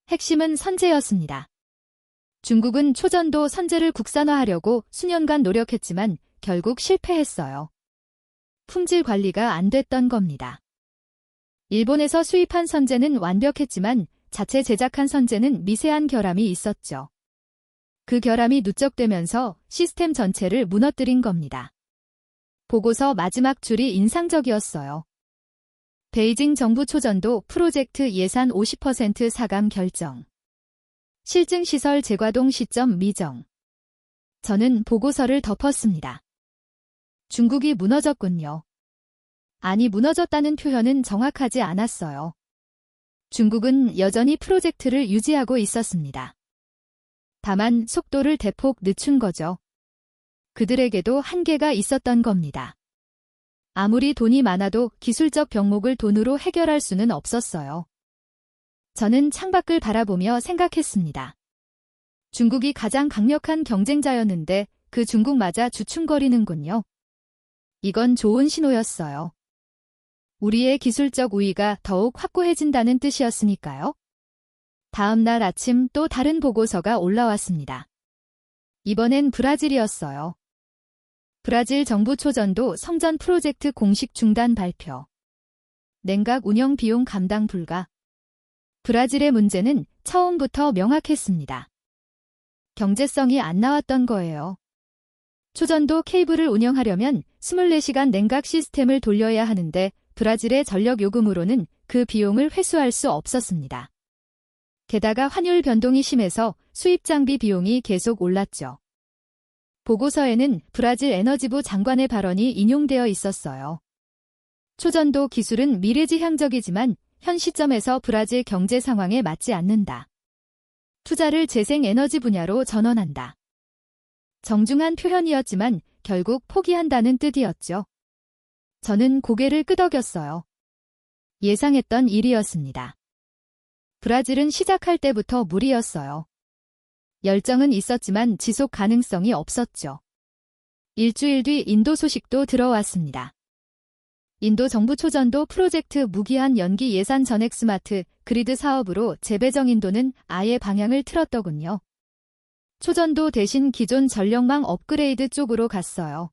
핵심은 선제였습니다. 중국은 초전도 선제를 국산화하려고 수년간 노력했지만 결국 실패했어요. 품질 관리가 안 됐던 겁니다. 일본에서 수입한 선제는 완벽했지만 자체 제작한 선제는 미세한 결함이 있었죠. 그 결함이 누적되면서 시스템 전체를 무너뜨린 겁니다. 보고서 마지막 줄이 인상적이었어요. 베이징 정부 초전도 프로젝트 예산 50% 사감 결정. 실증시설 재가동 시점 미정. 저는 보고서를 덮었습니다. 중국이 무너졌군요. 아니, 무너졌다는 표현은 정확하지 않았어요. 중국은 여전히 프로젝트를 유지하고 있었습니다. 다만 속도를 대폭 늦춘 거죠. 그들에게도 한계가 있었던 겁니다. 아무리 돈이 많아도 기술적 병목을 돈으로 해결할 수는 없었어요. 저는 창밖을 바라보며 생각했습니다. 중국이 가장 강력한 경쟁자였는데 그 중국마저 주춤거리는군요. 이건 좋은 신호였어요. 우리의 기술적 우위가 더욱 확고해진다는 뜻이었으니까요. 다음 날 아침 또 다른 보고서가 올라왔습니다. 이번엔 브라질이었어요. 브라질 정부 초전도 성전 프로젝트 공식 중단 발표. 냉각 운영 비용 감당 불가. 브라질의 문제는 처음부터 명확했습니다. 경제성이 안 나왔던 거예요. 초전도 케이블을 운영하려면 24시간 냉각 시스템을 돌려야 하는데 브라질의 전력 요금으로는 그 비용을 회수할 수 없었습니다. 게다가 환율 변동이 심해서 수입 장비 비용이 계속 올랐죠. 보고서에는 브라질 에너지부 장관의 발언이 인용되어 있었어요. 초전도 기술은 미래지향적이지만 현 시점에서 브라질 경제 상황에 맞지 않는다. 투자를 재생에너지 분야로 전환한다. 정중한 표현이었지만 결국 포기한다는 뜻이었죠. 저는 고개를 끄덕였어요. 예상했던 일이었습니다. 브라질은 시작할 때부터 무리였어요. 열정은 있었지만 지속 가능성이 없었죠. 일주일 뒤 인도 소식도 들어왔습니다. 인도 정부 초전도 프로젝트 무기한 연기 예산 전액 스마트 그리드 사업으로 재배정. 인도는 아예 방향을 틀었더군요. 초전도 대신 기존 전력망 업그레이드 쪽으로 갔어요.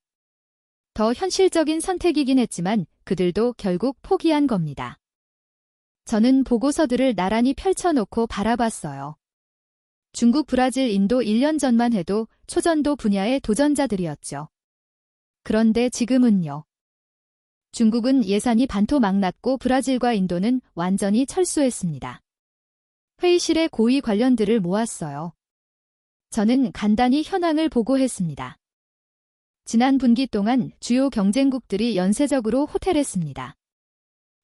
더 현실적인 선택이긴 했지만 그들도 결국 포기한 겁니다. 저는 보고서들을 나란히 펼쳐놓고 바라봤어요. 중국, 브라질, 인도 1년 전만 해도 초전도 분야의 도전자들이었죠. 그런데 지금은요. 중국은 예산이 반토막 났고 브라질과 인도는 완전히 철수했습니다. 회의실에 고위 관련들을 모았어요. 저는 간단히 현황을 보고했습니다. 지난 분기 동안 주요 경쟁국들이 연쇄적으로 호태했습니다.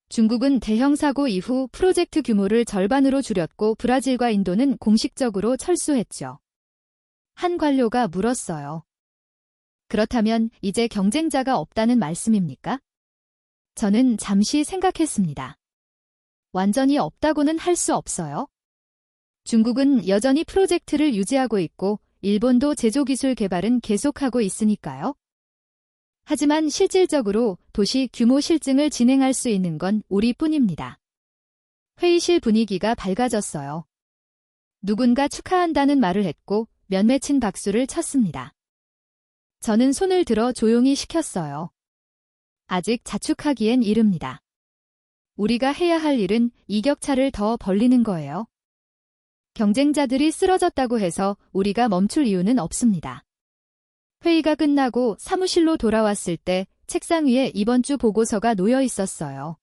중국은 대형 사고 이후 프로젝트 규모를 절반으로 줄였고 브라질과 인도는 공식적으로 철수했죠. 한 관료가 물었어요. 그렇다면 이제 경쟁자가 없다는 말씀입니까? 저는 잠시 생각했습니다. 완전히 없다고는 할 수 없어요. 중국은 여전히 프로젝트를 유지하고 있고 일본도 제조기술 개발은 계속하고 있으니까요. 하지만 실질적으로 도시 규모 실증을 진행할 수 있는 건 우리뿐입니다. 회의실 분위기가 밝아졌어요. 누군가 축하한다는 말을 했고 몇몇은 박수를 쳤습니다. 저는 손을 들어 조용히 시켰어요. 아직 자축하기엔 이릅니다. 우리가 해야 할 일은 이격차를 더 벌리는 거예요. 경쟁자들이 쓰러졌다고 해서 우리가 멈출 이유는 없습니다. 회의가 끝나고 사무실로 돌아왔을 때 책상 위에 이번 주 보고서가 놓여 있었어요.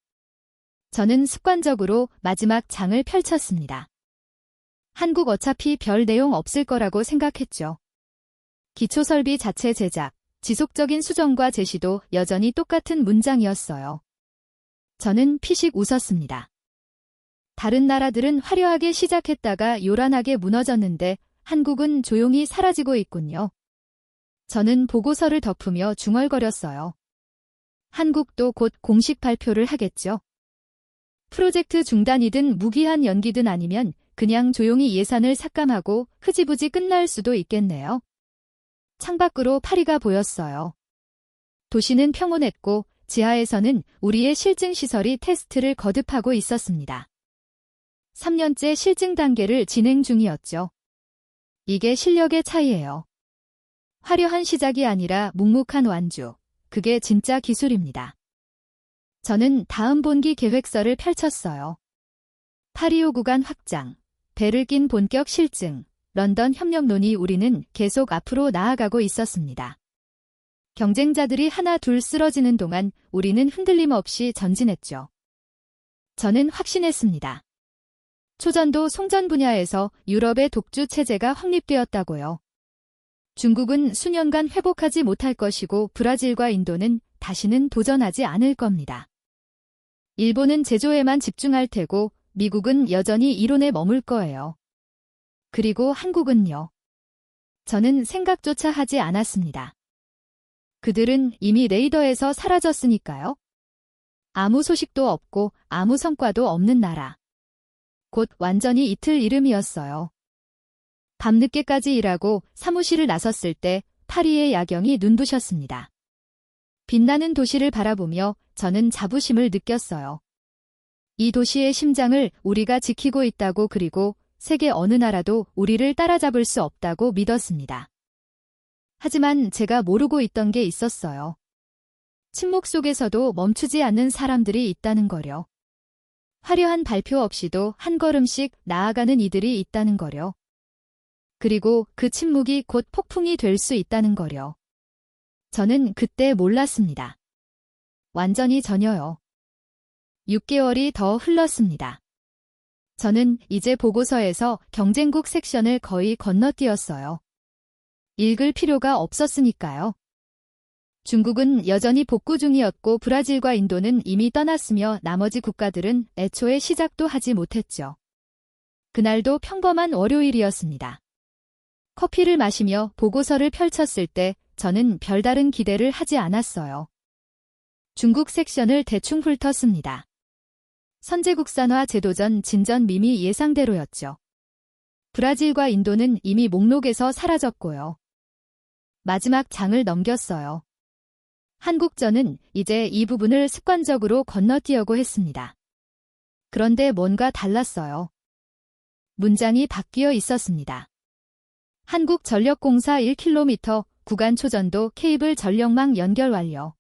저는 습관적으로 마지막 장을 펼쳤습니다. 한국 어차피 별 내용 없을 거라고 생각했죠. 기초설비 자체 제작, 지속적인 수정과 제시도 여전히 똑같은 문장이었어요. 저는 피식 웃었습니다. 다른 나라들은 화려하게 시작했다가 요란하게 무너졌는데 한국은 조용히 사라지고 있군요. 저는 보고서를 덮으며 중얼거렸어요. 한국도 곧 공식 발표를 하겠죠. 프로젝트 중단이든 무기한 연기든 아니면 그냥 조용히 예산을 삭감하고 흐지부지 끝날 수도 있겠네요. 창밖으로 파리가 보였어요. 도시는 평온했고 지하에서는 우리의 실증시설이 테스트를 거듭하고 있었습니다. 3년째 실증 단계를 진행 중이었죠. 이게 실력의 차이예요. 화려한 시작이 아니라 묵묵한 완주. 그게 진짜 기술입니다. 저는 다음 분기 계획서를 펼쳤어요. 파리오 구간 확장, 배를 낀 본격 실증, 런던 협력 논의 우리는 계속 앞으로 나아가고 있었습니다. 경쟁자들이 하나 둘 쓰러지는 동안 우리는 흔들림 없이 전진했죠. 저는 확신했습니다. 초전도 송전 분야에서 유럽의 독주 체제가 확립되었다고요. 중국은 수년간 회복하지 못할 것이고 브라질과 인도는 다시는 도전하지 않을 겁니다. 일본은 제조에만 집중할 테고 미국은 여전히 이론에 머물 거예요. 그리고 한국은요. 저는 생각조차 하지 않았습니다. 그들은 이미 레이더에서 사라졌으니까요. 아무 소식도 없고 아무 성과도 없는 나라. 곧 완전히 이틀 이름이었어요. 밤늦게까지 일하고 사무실을 나섰을 때 파리의 야경이 눈부셨습니다. 빛나는 도시를 바라보며 저는 자부심을 느꼈어요. 이 도시의 심장을 우리가 지키고 있다고 그리고 세계 어느 나라도 우리를 따라잡을 수 없다고 믿었습니다. 하지만 제가 모르고 있던 게 있었어요. 침묵 속에서도 멈추지 않는 사람들이 있다는 거요. 화려한 발표 없이도 한 걸음씩 나아가는 이들이 있다는 거요. 그리고 그 침묵이 곧 폭풍이 될 수 있다는 거요. 저는 그때 몰랐습니다. 완전히 전혀요. 6개월이 더 흘렀습니다. 저는 이제 보고서에서 경쟁국 섹션을 거의 건너뛰었어요. 읽을 필요가 없었으니까요. 중국은 여전히 복구 중이었고 브라질과 인도는 이미 떠났으며 나머지 국가들은 애초에 시작도 하지 못했죠. 그날도 평범한 월요일이었습니다. 커피를 마시며 보고서를 펼쳤을 때 저는 별다른 기대를 하지 않았어요. 중국 섹션을 대충 훑었습니다. 선제국산화 제도전 진전 미미 예상대로였죠. 브라질과 인도는 이미 목록에서 사라졌고요. 마지막 장을 넘겼어요. 한국전은 이제 이 부분을 습관적으로 건너뛰려고 했습니다. 그런데 뭔가 달랐어요. 문장이 바뀌어 있었습니다. 한국전력공사 1km 구간 초전도 케이블 전력망 연결 완료.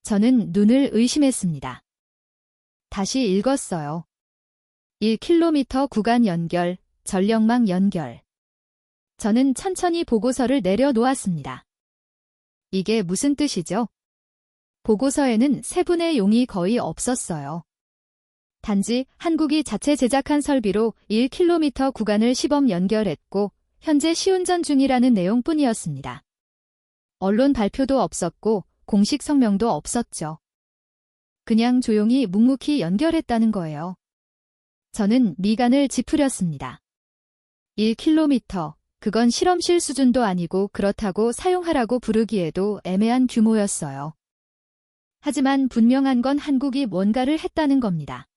저는 눈을 의심했습니다. 다시 읽었어요. 1km 구간 연결, 전력망 연결. 저는 천천히 보고서를 내려놓았습니다. 이게 무슨 뜻이죠? 보고서에는 세분의 용이 거의 없었어요. 단지 한국이 자체 제작한 설비로 1km 구간을 시범 연결했고 현재 시운전 중이라는 내용뿐이었습니다. 언론 발표도 없었고 공식 성명도 없었죠. 그냥 조용히 묵묵히 연결했다는 거예요. 저는 미간을 찌푸렸습니다. 1km, 그건 실험실 수준도 아니고 그렇다고 사용하라고 부르기에도 애매한 규모였어요. 하지만 분명한 건 한국이 뭔가를 했다는 겁니다.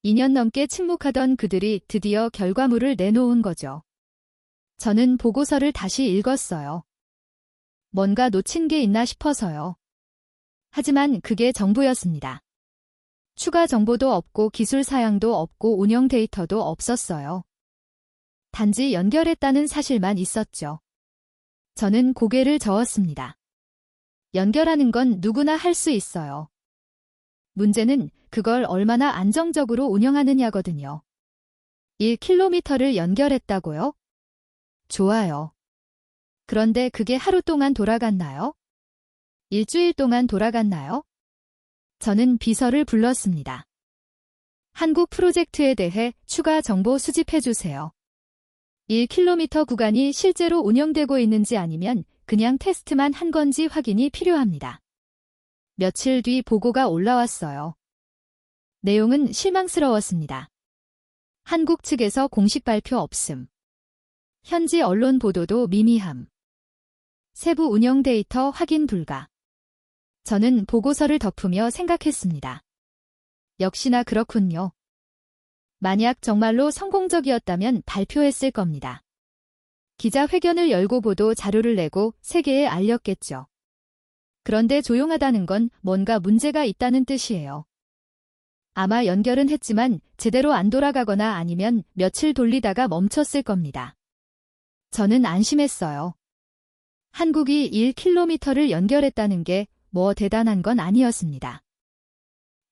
2년 넘게 침묵하던 그들이 드디어 결과물을 내놓은 거죠. 저는 보고서를 다시 읽었어요. 뭔가 놓친 게 있나 싶어서요. 하지만 그게 전부였습니다. 추가 정보도 없고 기술 사양도 없고 운영 데이터도 없었어요. 단지 연결했다는 사실만 있었죠. 저는 고개를 저었습니다. 연결하는 건 누구나 할 수 있어요. 문제는 그걸 얼마나 안정적으로 운영하느냐거든요. 1km를 연결했다고요? 좋아요. 그런데 그게 하루 동안 돌아갔나요? 일주일 동안 돌아갔나요? 저는 비서를 불렀습니다. 한국 프로젝트에 대해 추가 정보 수집해주세요. 1km 구간이 실제로 운영되고 있는지 아니면 그냥 테스트만 한 건지 확인이 필요합니다. 며칠 뒤 보고가 올라왔어요. 내용은 실망스러웠습니다. 한국 측에서 공식 발표 없음. 현지 언론 보도도 미미함. 세부 운영 데이터 확인 불가. 저는 보고서를 덮으며 생각했습니다. 역시나 그렇군요. 만약 정말로 성공적이었다면 발표했을 겁니다. 기자회견을 열고 보도 자료를 내고 세계에 알렸겠죠. 그런데 조용하다는 건 뭔가 문제가 있다는 뜻이에요. 아마 연결은 했지만 제대로 안 돌아가거나 아니면 며칠 돌리다가 멈췄을 겁니다. 저는 안심했어요. 한국이 1km를 연결했다는 게 뭐 대단한 건 아니었습니다.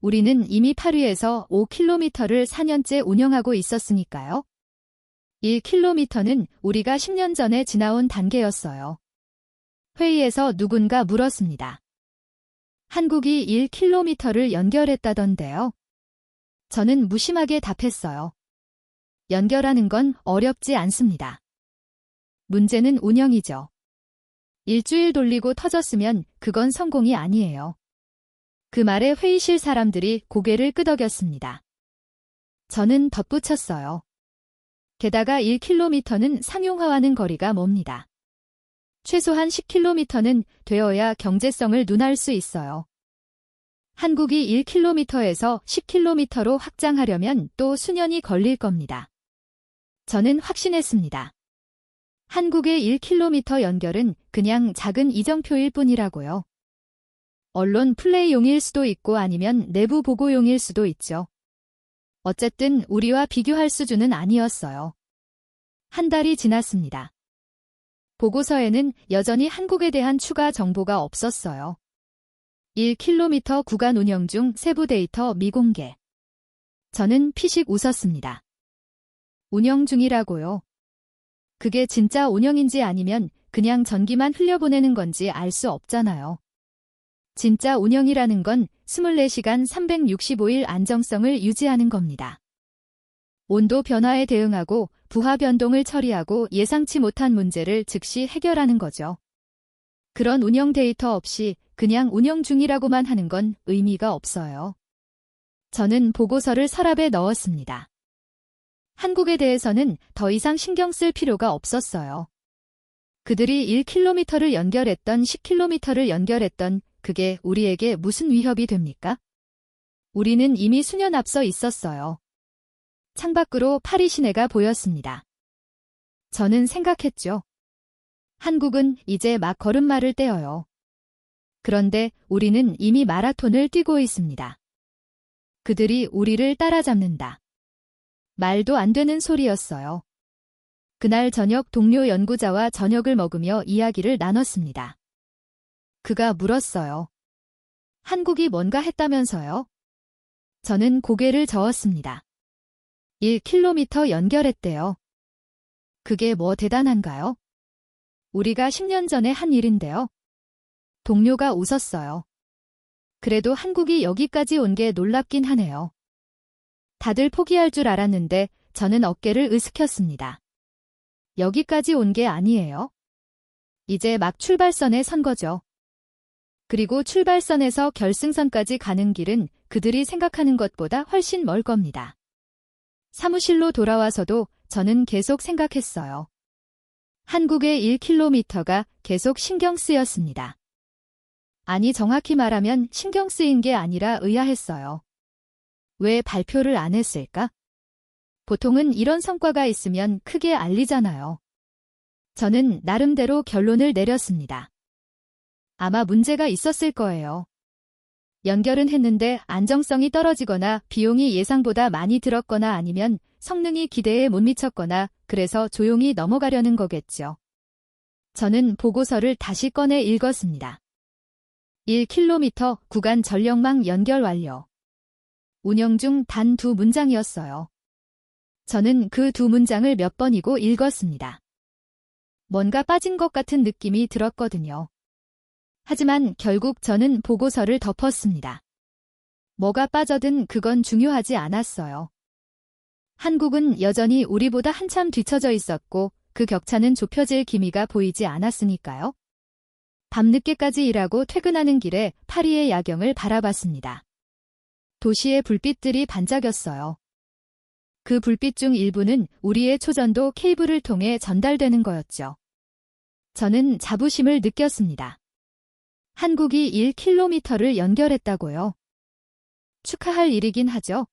우리는 이미 파리에서 5km를 4년째 운영하고 있었으니까요. 1km는 우리가 10년 전에 지나온 단계였어요. 회의에서 누군가 물었습니다. 한국이 1km를 연결했다던데요. 저는 무심하게 답했어요. 연결하는 건 어렵지 않습니다. 문제는 운영이죠. 일주일 돌리고 터졌으면 그건 성공이 아니에요. 그 말에 회의실 사람들이 고개를 끄덕였습니다. 저는 덧붙였어요. 게다가 1km는 상용화하는 거리가 멉니다. 최소한 10km는 되어야 경제성을 눈알 수 있어요. 한국이 1km에서 10km로 확장하려면 또 수년이 걸릴 겁니다. 저는 확신했습니다. 한국의 1km 연결은 그냥 작은 이정표일 뿐이라고요. 언론 플레이용일 수도 있고 아니면 내부 보고용일 수도 있죠. 어쨌든 우리와 비교할 수준은 아니었어요. 한 달이 지났습니다. 보고서에는 여전히 한국에 대한 추가 정보가 없었어요. 1km 구간 운영 중 세부 데이터 미공개. 저는 피식 웃었습니다. 운영 중이라고요. 그게 진짜 운영인지 아니면 그냥 전기만 흘려보내는 건지 알 수 없잖아요. 진짜 운영이라는 건 24시간 365일 안정성을 유지하는 겁니다. 온도 변화에 대응하고 부하 변동을 처리하고 예상치 못한 문제를 즉시 해결하는 거죠. 그런 운영 데이터 없이 그냥 운영 중이라고만 하는 건 의미가 없어요. 저는 보고서를 서랍에 넣었습니다. 한국에 대해서는 더 이상 신경 쓸 필요가 없었어요. 그들이 1km를 연결했던 10km를 연결했던 그게 우리에게 무슨 위협이 됩니까? 우리는 이미 수년 앞서 있었어요. 창밖으로 파리 시내가 보였습니다. 저는 생각했죠. 한국은 이제 막 걸음마를 떼어요. 그런데 우리는 이미 마라톤을 뛰고 있습니다. 그들이 우리를 따라잡는다. 말도 안 되는 소리였어요. 그날 저녁 동료 연구자와 저녁을 먹으며 이야기를 나눴습니다. 그가 물었어요. 한국이 뭔가 했다면서요? 저는 고개를 저었습니다. 1km 연결했대요. 그게 뭐 대단한가요? 우리가 10년 전에 한 일인데요. 동료가 웃었어요. 그래도 한국이 여기까지 온 게 놀랍긴 하네요. 다들 포기할 줄 알았는데 저는 어깨를 으스켰습니다. 여기까지 온 게 아니에요. 이제 막 출발선에 선 거죠. 그리고 출발선에서 결승선까지 가는 길은 그들이 생각하는 것보다 훨씬 멀 겁니다. 사무실로 돌아와서도 저는 계속 생각했어요. 한국의 1km가 계속 신경 쓰였습니다. 아니, 정확히 말하면 신경 쓰인 게 아니라 의아했어요. 왜 발표를 안 했을까? 보통은 이런 성과가 있으면 크게 알리잖아요. 저는 나름대로 결론을 내렸습니다. 아마 문제가 있었을 거예요. 연결은 했는데 안정성이 떨어지거나 비용이 예상보다 많이 들었거나 아니면 성능이 기대에 못 미쳤거나 그래서 조용히 넘어가려는 거겠죠. 저는 보고서를 다시 꺼내 읽었습니다. 1km 구간 전력망 연결 완료. 운영 중 단 2문장이었어요. 저는 그 2문장을 몇 번이고 읽었습니다. 뭔가 빠진 것 같은 느낌이 들었거든요. 하지만 결국 저는 보고서를 덮었습니다. 뭐가 빠져든 그건 중요하지 않았어요. 한국은 여전히 우리보다 한참 뒤처져 있었고 그 격차는 좁혀질 기미가 보이지 않았으니까요. 밤늦게까지 일하고 퇴근하는 길에 파리의 야경을 바라봤습니다. 도시의 불빛들이 반짝였어요. 그 불빛 중 일부는 우리의 초전도 케이블을 통해 전달되는 거였죠. 저는 자부심을 느꼈습니다. 한국이 1km를 연결했다고요. 축하할 일이긴 하죠.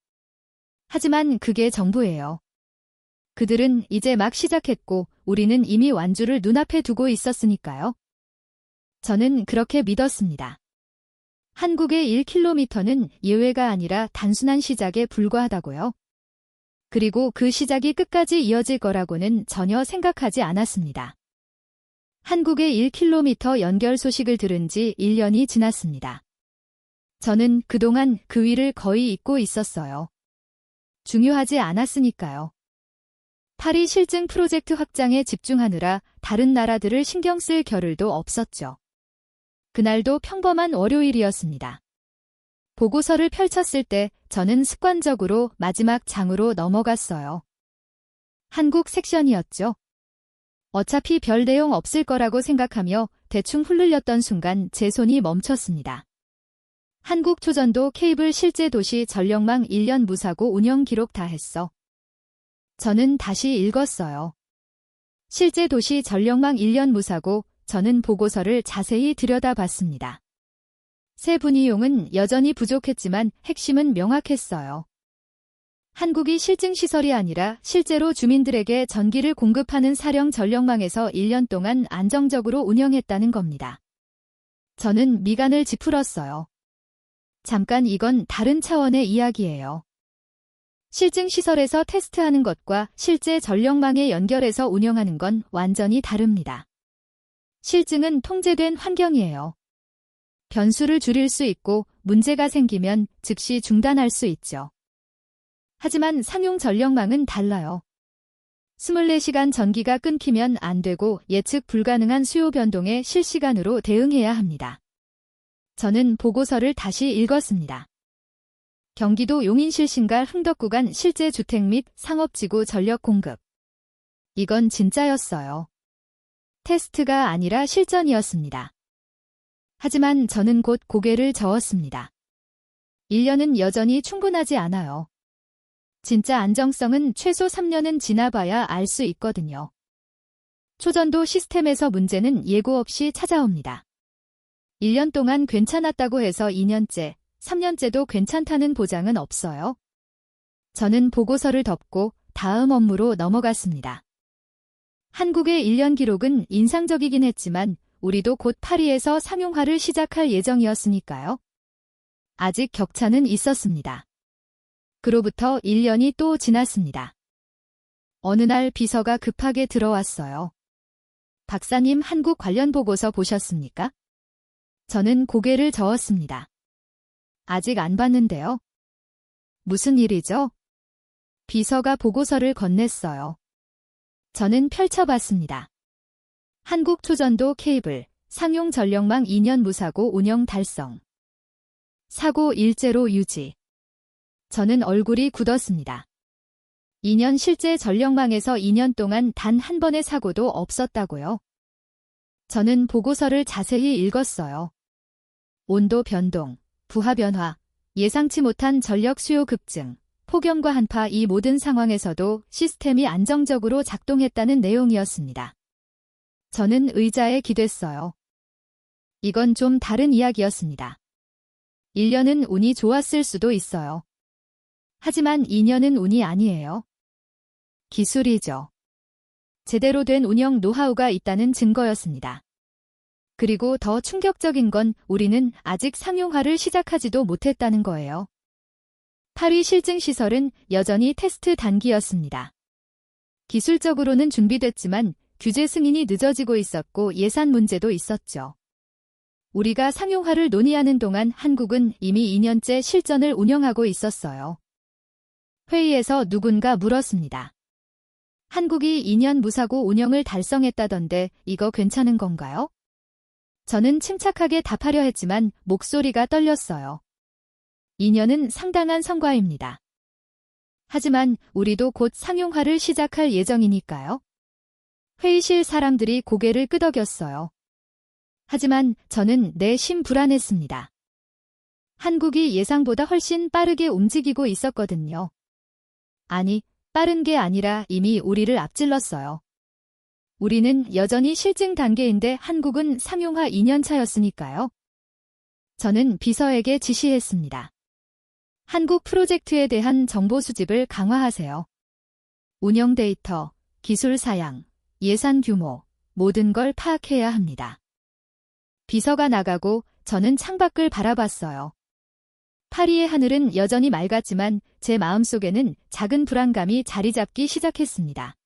하지만 그게 전부예요. 그들은 이제 막 시작했고 우리는 이미 완주를 눈앞에 두고 있었으니까요. 저는 그렇게 믿었습니다. 한국의 1km는 예외가 아니라 단순한 시작에 불과하다고요. 그리고 그 시작이 끝까지 이어질 거라고는 전혀 생각하지 않았습니다. 한국의 1km 연결 소식을 들은 지 1년이 지났습니다. 저는 그동안 그 위를 거의 잊고 있었어요. 중요하지 않았으니까요. 파리 실증 프로젝트 확장에 집중하느라 다른 나라들을 신경 쓸 겨를도 없었죠. 그날도 평범한 월요일이었습니다. 보고서를 펼쳤을 때 저는 습관적으로 마지막 장으로 넘어갔어요. 한국 섹션이었죠. 어차피 별 내용 없을 거라고 생각하며 대충 훑으렸던 순간 제 손이 멈췄습니다. 한국 초전도 케이블 실제 도시 전력망 1년 무사고 운영 기록 다 했어. 저는 다시 읽었어요. 실제 도시 전력망 1년 무사고 저는 보고서를 자세히 들여다봤습니다. 세부 이용은 여전히 부족했지만 핵심은 명확했어요. 한국이 실증시설이 아니라 실제로 주민들에게 전기를 공급하는 사령 전력망에서 1년 동안 안정적으로 운영했다는 겁니다. 저는 미간을 찌푸렸어요. 잠깐, 이건 다른 차원의 이야기예요. 실증시설에서 테스트하는 것과 실제 전력망에 연결해서 운영하는 건 완전히 다릅니다. 실증은 통제된 환경이에요. 변수를 줄일 수 있고 문제가 생기면 즉시 중단할 수 있죠. 하지만 상용 전력망은 달라요. 24시간 전기가 끊기면 안 되고 예측 불가능한 수요 변동에 실시간으로 대응해야 합니다. 저는 보고서를 다시 읽었습니다. 경기도 용인 실신갈 흥덕 구간 실제 주택 및 상업지구 전력 공급. 이건 진짜였어요. 테스트가 아니라 실전이었습니다. 하지만 저는 곧 고개를 저었습니다. 1년은 여전히 충분하지 않아요. 진짜 안정성은 최소 3년은 지나봐야 알 수 있거든요. 초전도 시스템에서 문제는 예고 없이 찾아옵니다. 1년 동안 괜찮았다고 해서 2년째, 3년째도 괜찮다는 보장은 없어요. 저는 보고서를 덮고 다음 업무로 넘어갔습니다. 한국의 1년 기록은 인상적이긴 했지만 우리도 곧 파리에서 상용화를 시작할 예정이었으니까요. 아직 격차는 있었습니다. 그로부터 1년이 또 지났습니다. 어느 날 비서가 급하게 들어왔어요. 박사님, 한국 관련 보고서 보셨습니까? 저는 고개를 저었습니다. 아직 안 봤는데요. 무슨 일이죠? 비서가 보고서를 건넸어요. 저는 펼쳐봤습니다. 한국 초전도 케이블, 상용 전력망 2년 무사고 운영 달성. 사고 일제로 유지. 저는 얼굴이 굳었습니다. 2년 실제 전력망에서 2년 동안 단 한 번의 사고도 없었다고요. 저는 보고서를 자세히 읽었어요. 온도 변동, 부하 변화, 예상치 못한 전력 수요 급증, 폭염과 한파 이 모든 상황에서도 시스템이 안정적으로 작동했다는 내용이었습니다. 저는 의자에 기댔어요. 이건 좀 다른 이야기였습니다. 1년은 운이 좋았을 수도 있어요. 하지만 2년은 운이 아니에요. 기술이죠. 제대로 된 운영 노하우가 있다는 증거였습니다. 그리고 더 충격적인 건 우리는 아직 상용화를 시작하지도 못했다는 거예요. 8위 실증 시설은 여전히 테스트 단기였습니다. 기술적으로는 준비됐지만 규제 승인이 늦어지고 있었고 예산 문제도 있었죠. 우리가 상용화를 논의하는 동안 한국은 이미 2년째 실전을 운영하고 있었어요. 회의에서 누군가 물었습니다. 한국이 2년 무사고 운영을 달성했다던데 이거 괜찮은 건가요? 저는 침착하게 답하려 했지만 목소리가 떨렸어요. 2년은 상당한 성과입니다. 하지만 우리도 곧 상용화를 시작할 예정이니까요. 회의실 사람들이 고개를 끄덕였어요. 하지만 저는 내심 불안했습니다. 한국이 예상보다 훨씬 빠르게 움직이고 있었거든요. 아니, 빠른 게 아니라 이미 우리를 앞질렀어요. 우리는 여전히 실증 단계인데 한국은 상용화 2년 차였으니까요. 저는 비서에게 지시했습니다. 한국 프로젝트에 대한 정보 수집을 강화하세요. 운영 데이터, 기술 사양, 예산 규모, 모든 걸 파악해야 합니다. 비서가 나가고 저는 창밖을 바라봤어요. 파리의 하늘은 여전히 맑았지만 제 마음속에는 작은 불안감이 자리 잡기 시작했습니다.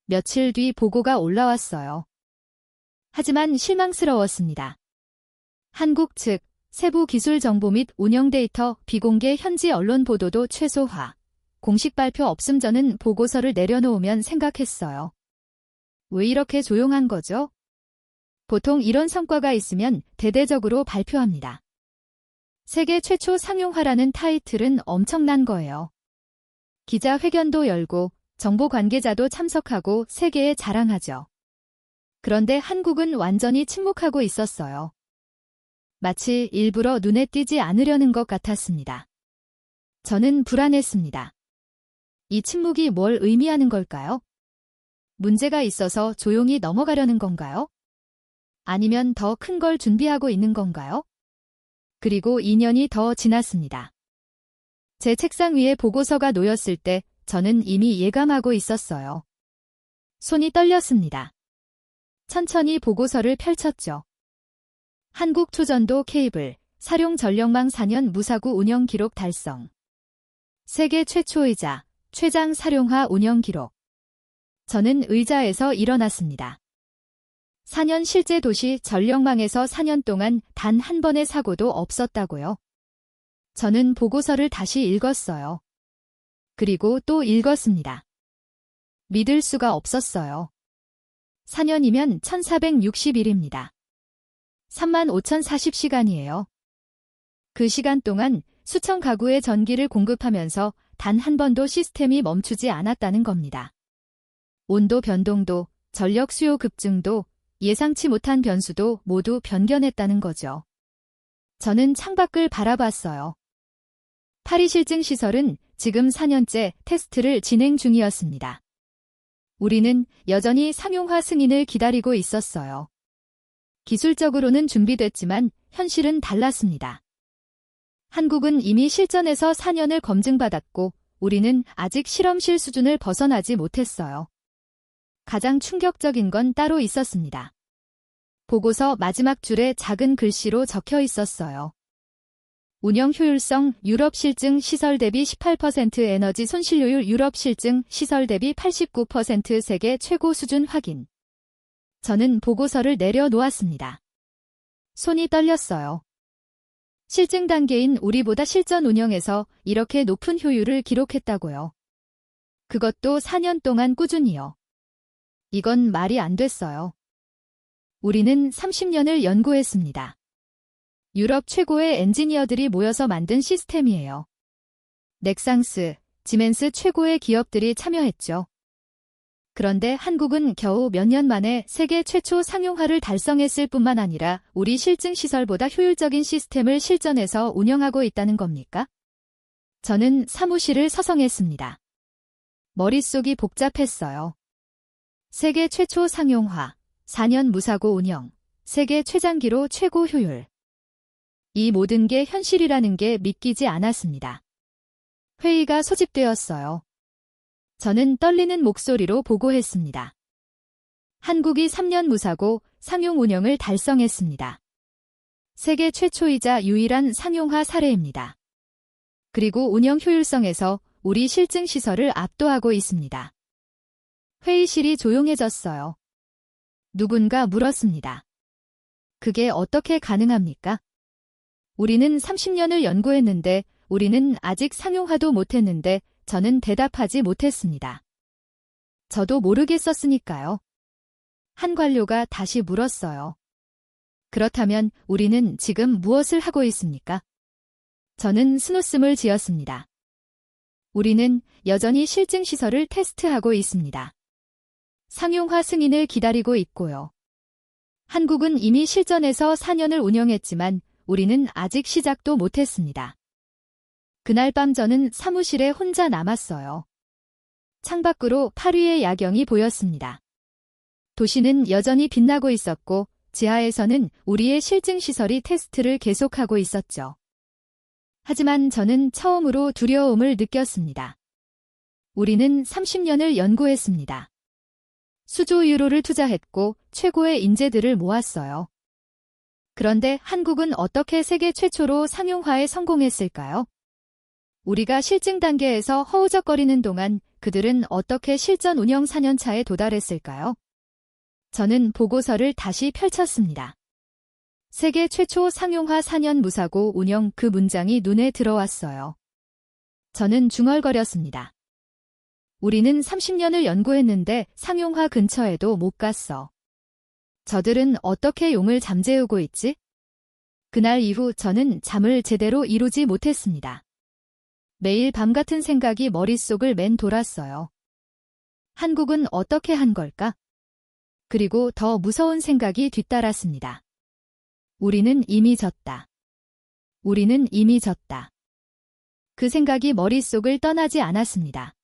며칠 뒤 보고가 올라왔어요. 하지만 실망스러웠습니다. 한국 측 세부 기술 정보 및 운영 데이터 비공개 현지 언론 보도도 최소화. 공식 발표 없음. 저는 보고서를 내려놓으면 생각했어요. 왜 이렇게 조용한 거죠? 보통 이런 성과가 있으면 대대적으로 발표합니다. 세계 최초 상용화라는 타이틀은 엄청난 거예요. 기자회견도 열고 정보 관계자도 참석하고 세계에 자랑하죠. 그런데 한국은 완전히 침묵하고 있었어요. 마치 일부러 눈에 띄지 않으려는 것 같았습니다. 저는 불안했습니다. 이 침묵이 뭘 의미하는 걸까요? 문제가 있어서 조용히 넘어가려는 건가요? 아니면 더 큰 걸 준비하고 있는 건가요? 그리고 2년이 더 지났습니다. 제 책상 위에 보고서가 놓였을 때 저는 이미 예감하고 있었어요. 손이 떨렸습니다. 천천히 보고서를 펼쳤죠. 한국 초전도 케이블, 사용 전력망 4년 무사고 운영 기록 달성. 세계 최초이자 최장 사용화 운영 기록. 저는 의자에서 일어났습니다. 4년 실제 도시 전력망에서 4년 동안 단 한 번의 사고도 없었다고요. 저는 보고서를 다시 읽었어요. 그리고 또 읽었습니다. 믿을 수가 없었어요. 4년이면 1460일입니다. 35,040시간이에요. 그 시간 동안 수천 가구에 전기를 공급하면서 단 한 번도 시스템이 멈추지 않았다는 겁니다. 온도 변동도, 전력 수요 급증도, 예상치 못한 변수도 모두 변견했다는 거죠. 저는 창밖을 바라봤어요. 파리 실증 시설은 지금 4년째 테스트를 진행 중이었습니다. 우리는 여전히 상용화 승인을 기다리고 있었어요. 기술적으로는 준비됐지만 현실은 달랐습니다. 한국은 이미 실전에서 4년을 검증받았고 우리는 아직 실험실 수준을 벗어나지 못했어요. 가장 충격적인 건 따로 있었습니다. 보고서 마지막 줄에 작은 글씨로 적혀 있었어요. 운영 효율성 유럽 실증 시설 대비 18% 에너지 손실효율 유럽 실증 시설 대비 89% 세계 최고 수준 확인. 저는 보고서를 내려놓았습니다. 손이 떨렸어요. 실증 단계인 우리보다 실전 운영에서 이렇게 높은 효율을 기록했다고요. 그것도 4년 동안 꾸준히요. 이건 말이 안 됐어요. 우리는 30년을 연구했습니다. 유럽 최고의 엔지니어들이 모여서 만든 시스템이에요. 넥상스, 지멘스 최고의 기업들이 참여했죠. 그런데 한국은 겨우 몇 년 만에 세계 최초 상용화를 달성했을 뿐만 아니라 우리 실증 시설보다 효율적인 시스템을 실전에서 운영하고 있다는 겁니까? 저는 사무실을 서성했습니다. 머릿속이 복잡했어요. 세계 최초 상용화, 4년 무사고 운영, 세계 최장기로 최고 효율. 이 모든 게 현실이라는 게 믿기지 않았습니다. 회의가 소집되었어요. 저는 떨리는 목소리로 보고했습니다. 한국이 3년 무사고 상용 운영을 달성했습니다. 세계 최초이자 유일한 상용화 사례입니다. 그리고 운영 효율성에서 우리 실증 시설을 압도하고 있습니다. 회의실이 조용해졌어요. 누군가 물었습니다. 그게 어떻게 가능합니까? 우리는 30년을 연구했는데 우리는 아직 상용화도 못했는데 저는 대답하지 못했습니다. 저도 모르겠었으니까요. 한 관료가 다시 물었어요. 그렇다면 우리는 지금 무엇을 하고 있습니까? 저는 스노씀을 지었습니다. 우리는 여전히 실증 시설을 테스트하고 있습니다. 상용화 승인을 기다리고 있고요. 한국은 이미 실전에서 4년을 운영했지만 우리는 아직 시작도 못했습니다. 그날 밤 저는 사무실에 혼자 남았어요. 창밖으로 파리의 야경이 보였습니다. 도시는 여전히 빛나고 있었고 지하에서는 우리의 실증 시설이 테스트를 계속하고 있었죠. 하지만 저는 처음으로 두려움을 느꼈습니다. 우리는 30년을 연구했습니다. 수조 유로를 투자했고 최고의 인재들을 모았어요. 그런데 한국은 어떻게 세계 최초로 상용화에 성공했을까요? 우리가 실증 단계에서 허우적거리는 동안 그들은 어떻게 실전 운영 4년차에 도달했을까요? 저는 보고서를 다시 펼쳤습니다. 세계 최초 상용화 4년 무사고 운영 그 문장이 눈에 들어왔어요. 저는 중얼거렸습니다. 우리는 30년을 연구했는데 상용화 근처에도 못 갔어. 저들은 어떻게 용을 잠재우고 있지? 그날 이후 저는 잠을 제대로 이루지 못했습니다. 매일 밤 같은 생각이 머릿속을 맴돌았어요. 한국은 어떻게 한 걸까? 그리고 더 무서운 생각이 뒤따랐습니다. 우리는 이미 졌다. 우리는 이미 졌다. 그 생각이 머릿속을 떠나지 않았습니다.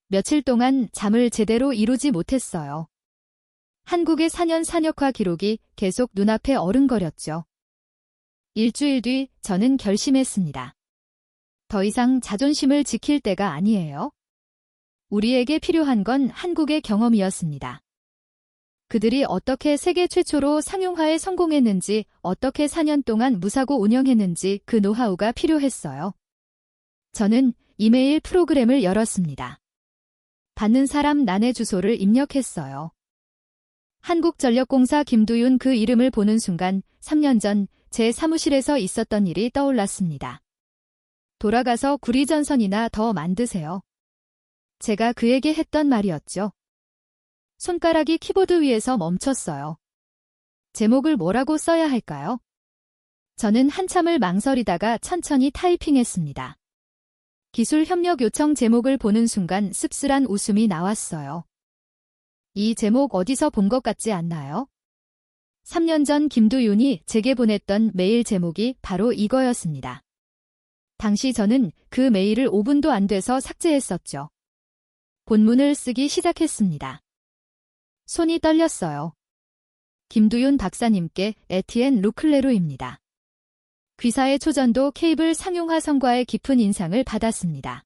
며칠 동안 잠을 제대로 이루지 못했어요. 한국의 4년 산역화 기록이 계속 눈앞에 어른거렸죠. 일주일 뒤 저는 결심했습니다. 더 이상 자존심을 지킬 때가 아니에요. 우리에게 필요한 건 한국의 경험이었습니다. 그들이 어떻게 세계 최초로 상용화에 성공했는지, 어떻게 4년 동안 무사고 운영했는지 그 노하우가 필요했어요. 저는 이메일 프로그램을 열었습니다. 받는 사람 난해 주소를 입력했어요. 한국전력공사 김두윤 그 이름을 보는 순간 3년 전 제 사무실에서 있었던 일이 떠올랐습니다. 돌아가서 구리전선이나 더 만드세요. 제가 그에게 했던 말이었죠. 손가락이 키보드 위에서 멈췄어요. 제목을 뭐라고 써야 할까요? 저는 한참을 망설이다가 천천히 타이핑했습니다. 기술 협력 요청 제목을 보는 순간 씁쓸한 웃음이 나왔어요. 이 제목 어디서 본 것 같지 않나요? 3년 전 김두윤이 제게 보냈던 메일 제목이 바로 이거였습니다. 당시 저는 그 메일을 5분도 안 돼서 삭제했었죠. 본문을 쓰기 시작했습니다. 손이 떨렸어요. 김두윤 박사님께 에티엔 루클레루입니다. 귀사의 초전도 케이블 상용화 성과에 깊은 인상을 받았습니다.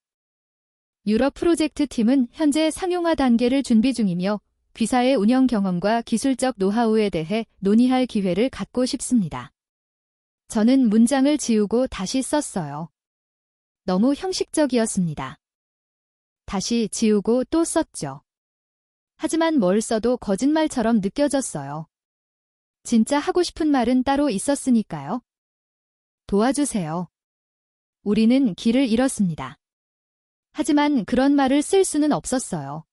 유럽 프로젝트 팀은 현재 상용화 단계를 준비 중이며 귀사의 운영 경험과 기술적 노하우에 대해 논의할 기회를 갖고 싶습니다. 저는 문장을 지우고 다시 썼어요. 너무 형식적이었습니다. 다시 지우고 또 썼죠. 하지만 뭘 써도 거짓말처럼 느껴졌어요. 진짜 하고 싶은 말은 따로 있었으니까요. 도와주세요. 우리는 길을 잃었습니다. 하지만 그런 말을 쓸 수는 없었어요.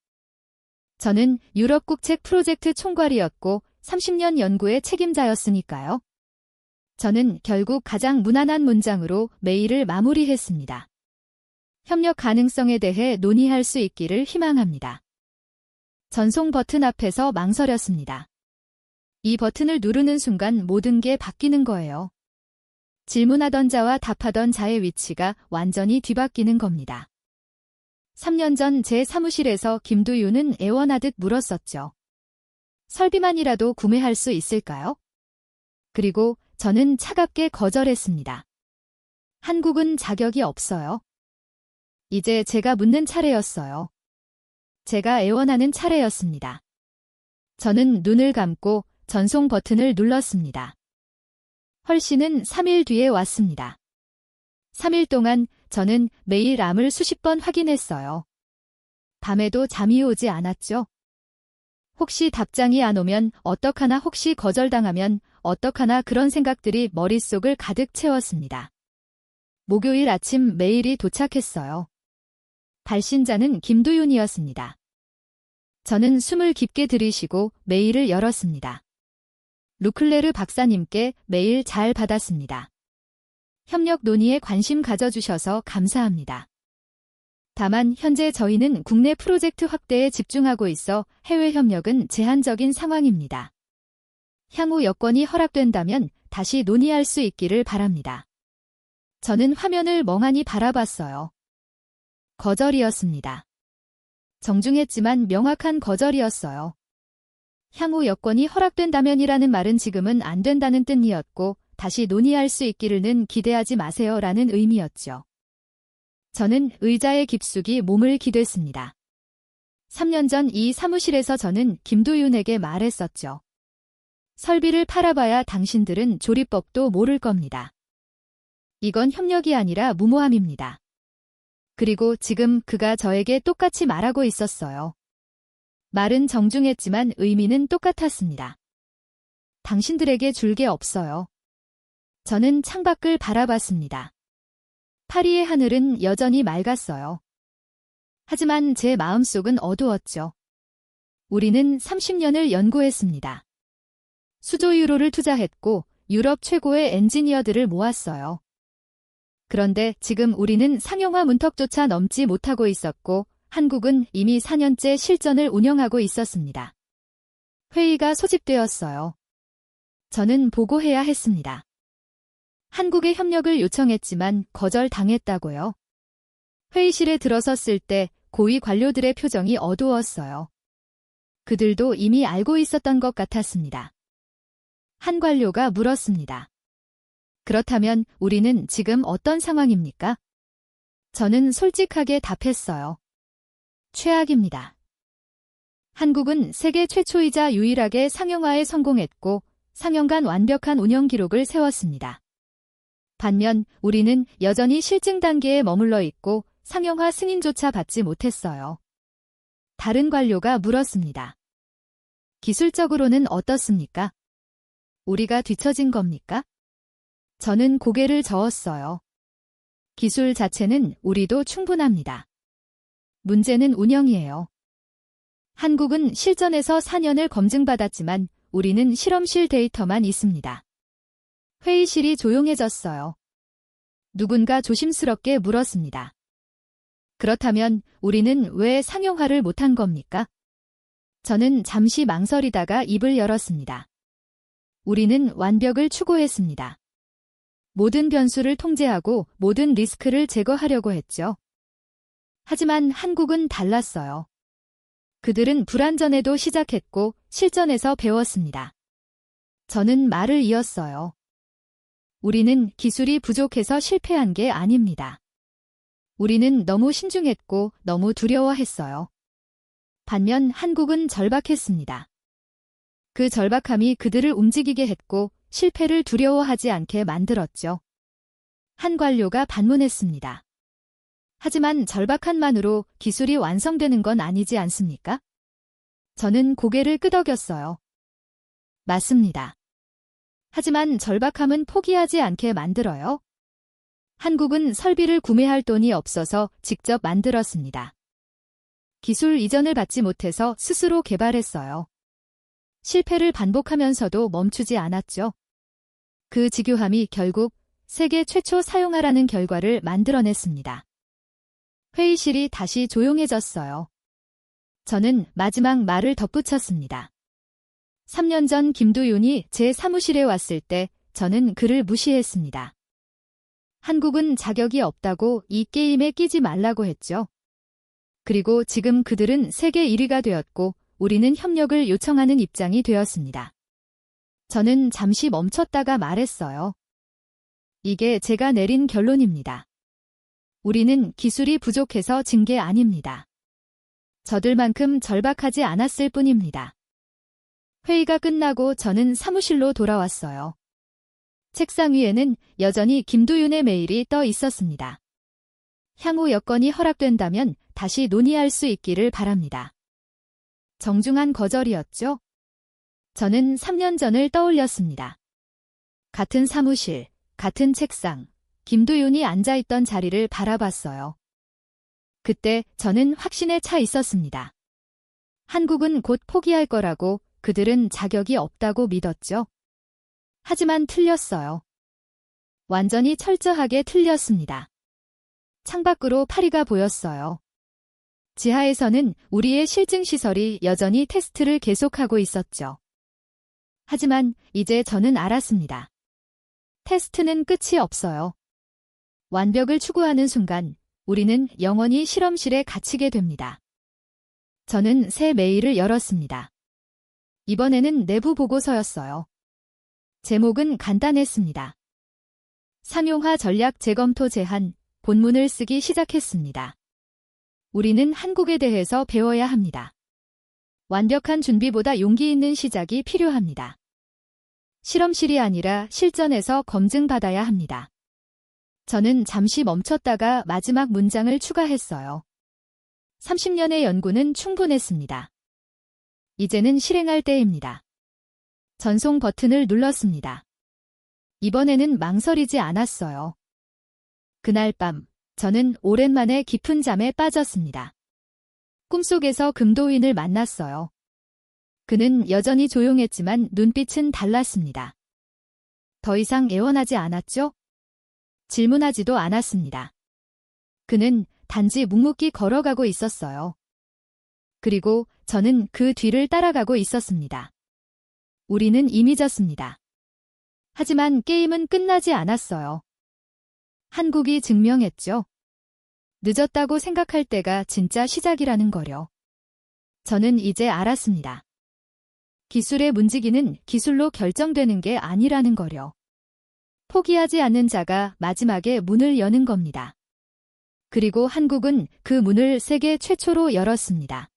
저는 유럽 국책 프로젝트 총괄이었고 30년 연구의 책임자였으니까요. 저는 결국 가장 무난한 문장으로 메일을 마무리했습니다. 협력 가능성에 대해 논의할 수 있기를 희망합니다. 전송 버튼 앞에서 망설였습니다. 이 버튼을 누르는 순간 모든 게 바뀌는 거예요. 질문하던 자와 답하던 자의 위치가 완전히 뒤바뀌는 겁니다. 3년 전 제 사무실에서 김두유는 애원하듯 물었었죠. 설비만이라도 구매할 수 있을까요? 그리고 저는 차갑게 거절했습니다. 한국은 자격이 없어요. 이제 제가 묻는 차례였어요. 제가 애원하는 차례였습니다. 저는 눈을 감고 전송 버튼을 눌렀습니다. 헐시는 3일 뒤에 왔습니다. 3일 동안 저는 매일 암을 수십 번 확인했어요. 밤에도 잠이 오지 않았죠. 혹시 답장이 안 오면 어떡하나, 혹시 거절당하면 어떡하나, 그런 생각들이 머릿속을 가득 채웠습니다. 목요일 아침 메일이 도착했어요. 발신자는 김두윤이었습니다. 저는 숨을 깊게 들이쉬고 메일을 열었습니다. 루클레르 박사님께 메일 잘 받았습니다. 협력 논의에 관심 가져주셔서 감사합니다. 다만 현재 저희는 국내 프로젝트 확대에 집중하고 있어 해외 협력은 제한적인 상황입니다. 향후 여건이 허락된다면 다시 논의할 수 있기를 바랍니다. 저는 화면을 멍하니 바라봤어요. 거절이었습니다. 정중했지만 명확한 거절이었어요. 향후 여건이 허락된다면이라는 말은 지금은 안 된다는 뜻이었고, 다시 논의할 수 있기를는 기대하지 마세요라는 의미였죠. 저는 의자에 깊숙이 몸을 기댔습니다. 3년 전 이 사무실에서 저는 김두윤에게 말했었죠. 설비를 팔아봐야 당신들은 조리법도 모를 겁니다. 이건 협력이 아니라 무모함입니다. 그리고 지금 그가 저에게 똑같이 말하고 있었어요. 말은 정중했지만 의미는 똑같았습니다. 당신들에게 줄 게 없어요. 저는 창밖을 바라봤습니다. 파리의 하늘은 여전히 맑았어요. 하지만 제 마음속은 어두웠죠. 우리는 30년을 연구했습니다. 수조 유로를 투자했고 유럽 최고의 엔지니어들을 모았어요. 그런데 지금 우리는 상용화 문턱조차 넘지 못하고 있었고, 한국은 이미 4년째 실전을 운영하고 있었습니다. 회의가 소집되었어요. 저는 보고해야 했습니다. 한국의 협력을 요청했지만 거절당했다고요. 회의실에 들어섰을 때 고위 관료들의 표정이 어두웠어요. 그들도 이미 알고 있었던 것 같았습니다. 한 관료가 물었습니다. 그렇다면 우리는 지금 어떤 상황입니까? 저는 솔직하게 답했어요. 최악입니다. 한국은 세계 최초이자 유일하게 상용화에 성공했고 상용간 완벽한 운영 기록을 세웠습니다. 반면 우리는 여전히 실증 단계에 머물러 있고 상용화 승인조차 받지 못했어요. 다른 관료가 물었습니다. 기술적으로는 어떻습니까? 우리가 뒤처진 겁니까? 저는 고개를 저었어요. 기술 자체는 우리도 충분합니다. 문제는 운영이에요. 한국은 실전에서 4년을 검증받았지만 우리는 실험실 데이터만 있습니다. 회의실이 조용해졌어요. 누군가 조심스럽게 물었습니다. 그렇다면 우리는 왜 상용화를 못한 겁니까? 저는 잠시 망설이다가 입을 열었습니다. 우리는 완벽을 추구했습니다. 모든 변수를 통제하고 모든 리스크를 제거하려고 했죠. 하지만 한국은 달랐어요. 그들은 불안전에도 시작했고 실전에서 배웠습니다. 저는 말을 이었어요. 우리는 기술이 부족해서 실패한 게 아닙니다. 우리는 너무 신중했고 너무 두려워했어요. 반면 한국은 절박했습니다. 그 절박함이 그들을 움직이게 했고 실패를 두려워하지 않게 만들었죠. 한 관료가 반문했습니다. 하지만 절박함만으로 기술이 완성되는 건 아니지 않습니까? 저는 고개를 끄덕였어요. 맞습니다. 하지만 절박함은 포기하지 않게 만들어요. 한국은 설비를 구매할 돈이 없어서 직접 만들었습니다. 기술 이전을 받지 못해서 스스로 개발했어요. 실패를 반복하면서도 멈추지 않았죠. 그 지교함이 결국 세계 최초 사용하라는 결과를 만들어냈습니다. 회의실이 다시 조용해졌어요. 저는 마지막 말을 덧붙였습니다. 3년 전 김두윤이 제 사무실에 왔을 때 저는 그를 무시했습니다. 한국은 자격이 없다고 이 게임에 끼지 말라고 했죠. 그리고 지금 그들은 세계 1위가 되었고 우리는 협력을 요청하는 입장이 되었습니다. 저는 잠시 멈췄다가 말했어요. 이게 제가 내린 결론입니다. 우리는 기술이 부족해서 진 게 아닙니다. 저들만큼 절박하지 않았을 뿐입니다. 회의가 끝나고 저는 사무실로 돌아왔어요. 책상 위에는 여전히 김두윤의 메일이 떠 있었습니다. 향후 여건이 허락된다면 다시 논의할 수 있기를 바랍니다. 정중한 거절이었죠? 저는 3년 전을 떠올렸습니다. 같은 사무실, 같은 책상, 김두윤이 앉아있던 자리를 바라봤어요. 그때 저는 확신에 차 있었습니다. 한국은 곧 포기할 거라고, 그들은 자격이 없다고 믿었죠. 하지만 틀렸어요. 완전히 철저하게 틀렸습니다. 창밖으로 파리가 보였어요. 지하에서는 우리의 실증시설이 여전히 테스트를 계속하고 있었죠. 하지만 이제 저는 알았습니다. 테스트는 끝이 없어요. 완벽을 추구하는 순간 우리는 영원히 실험실에 갇히게 됩니다. 저는 새 메일을 열었습니다. 이번에는 내부 보고서였어요. 제목은 간단했습니다. 상용화 전략 재검토 제안, 본문을 쓰기 시작했습니다. 우리는 한국에 대해서 배워야 합니다. 완벽한 준비보다 용기 있는 시작이 필요합니다. 실험실이 아니라 실전에서 검증받아야 합니다. 저는 잠시 멈췄다가 마지막 문장을 추가했어요. 30년의 연구는 충분했습니다. 이제는 실행할 때입니다. 전송 버튼을 눌렀습니다. 이번에는 망설이지 않았어요. 그날 밤, 저는 오랜만에 깊은 잠에 빠졌습니다. 꿈속에서 금도인을 만났어요. 그는 여전히 조용했지만 눈빛은 달랐습니다. 더 이상 애원하지 않았죠? 질문하지도 않았습니다. 그는 단지 묵묵히 걸어가고 있었어요. 그리고 저는 그 뒤를 따라가고 있었습니다. 우리는 이미 졌습니다. 하지만 게임은 끝나지 않았어요. 한국이 증명했죠. 늦었다고 생각할 때가 진짜 시작이라는 거요. 저는 이제 알았습니다. 기술의 문지기는 기술로 결정되는 게 아니라는 거요. 포기하지 않는 자가 마지막에 문을 여는 겁니다. 그리고 한국은 그 문을 세계 최초로 열었습니다.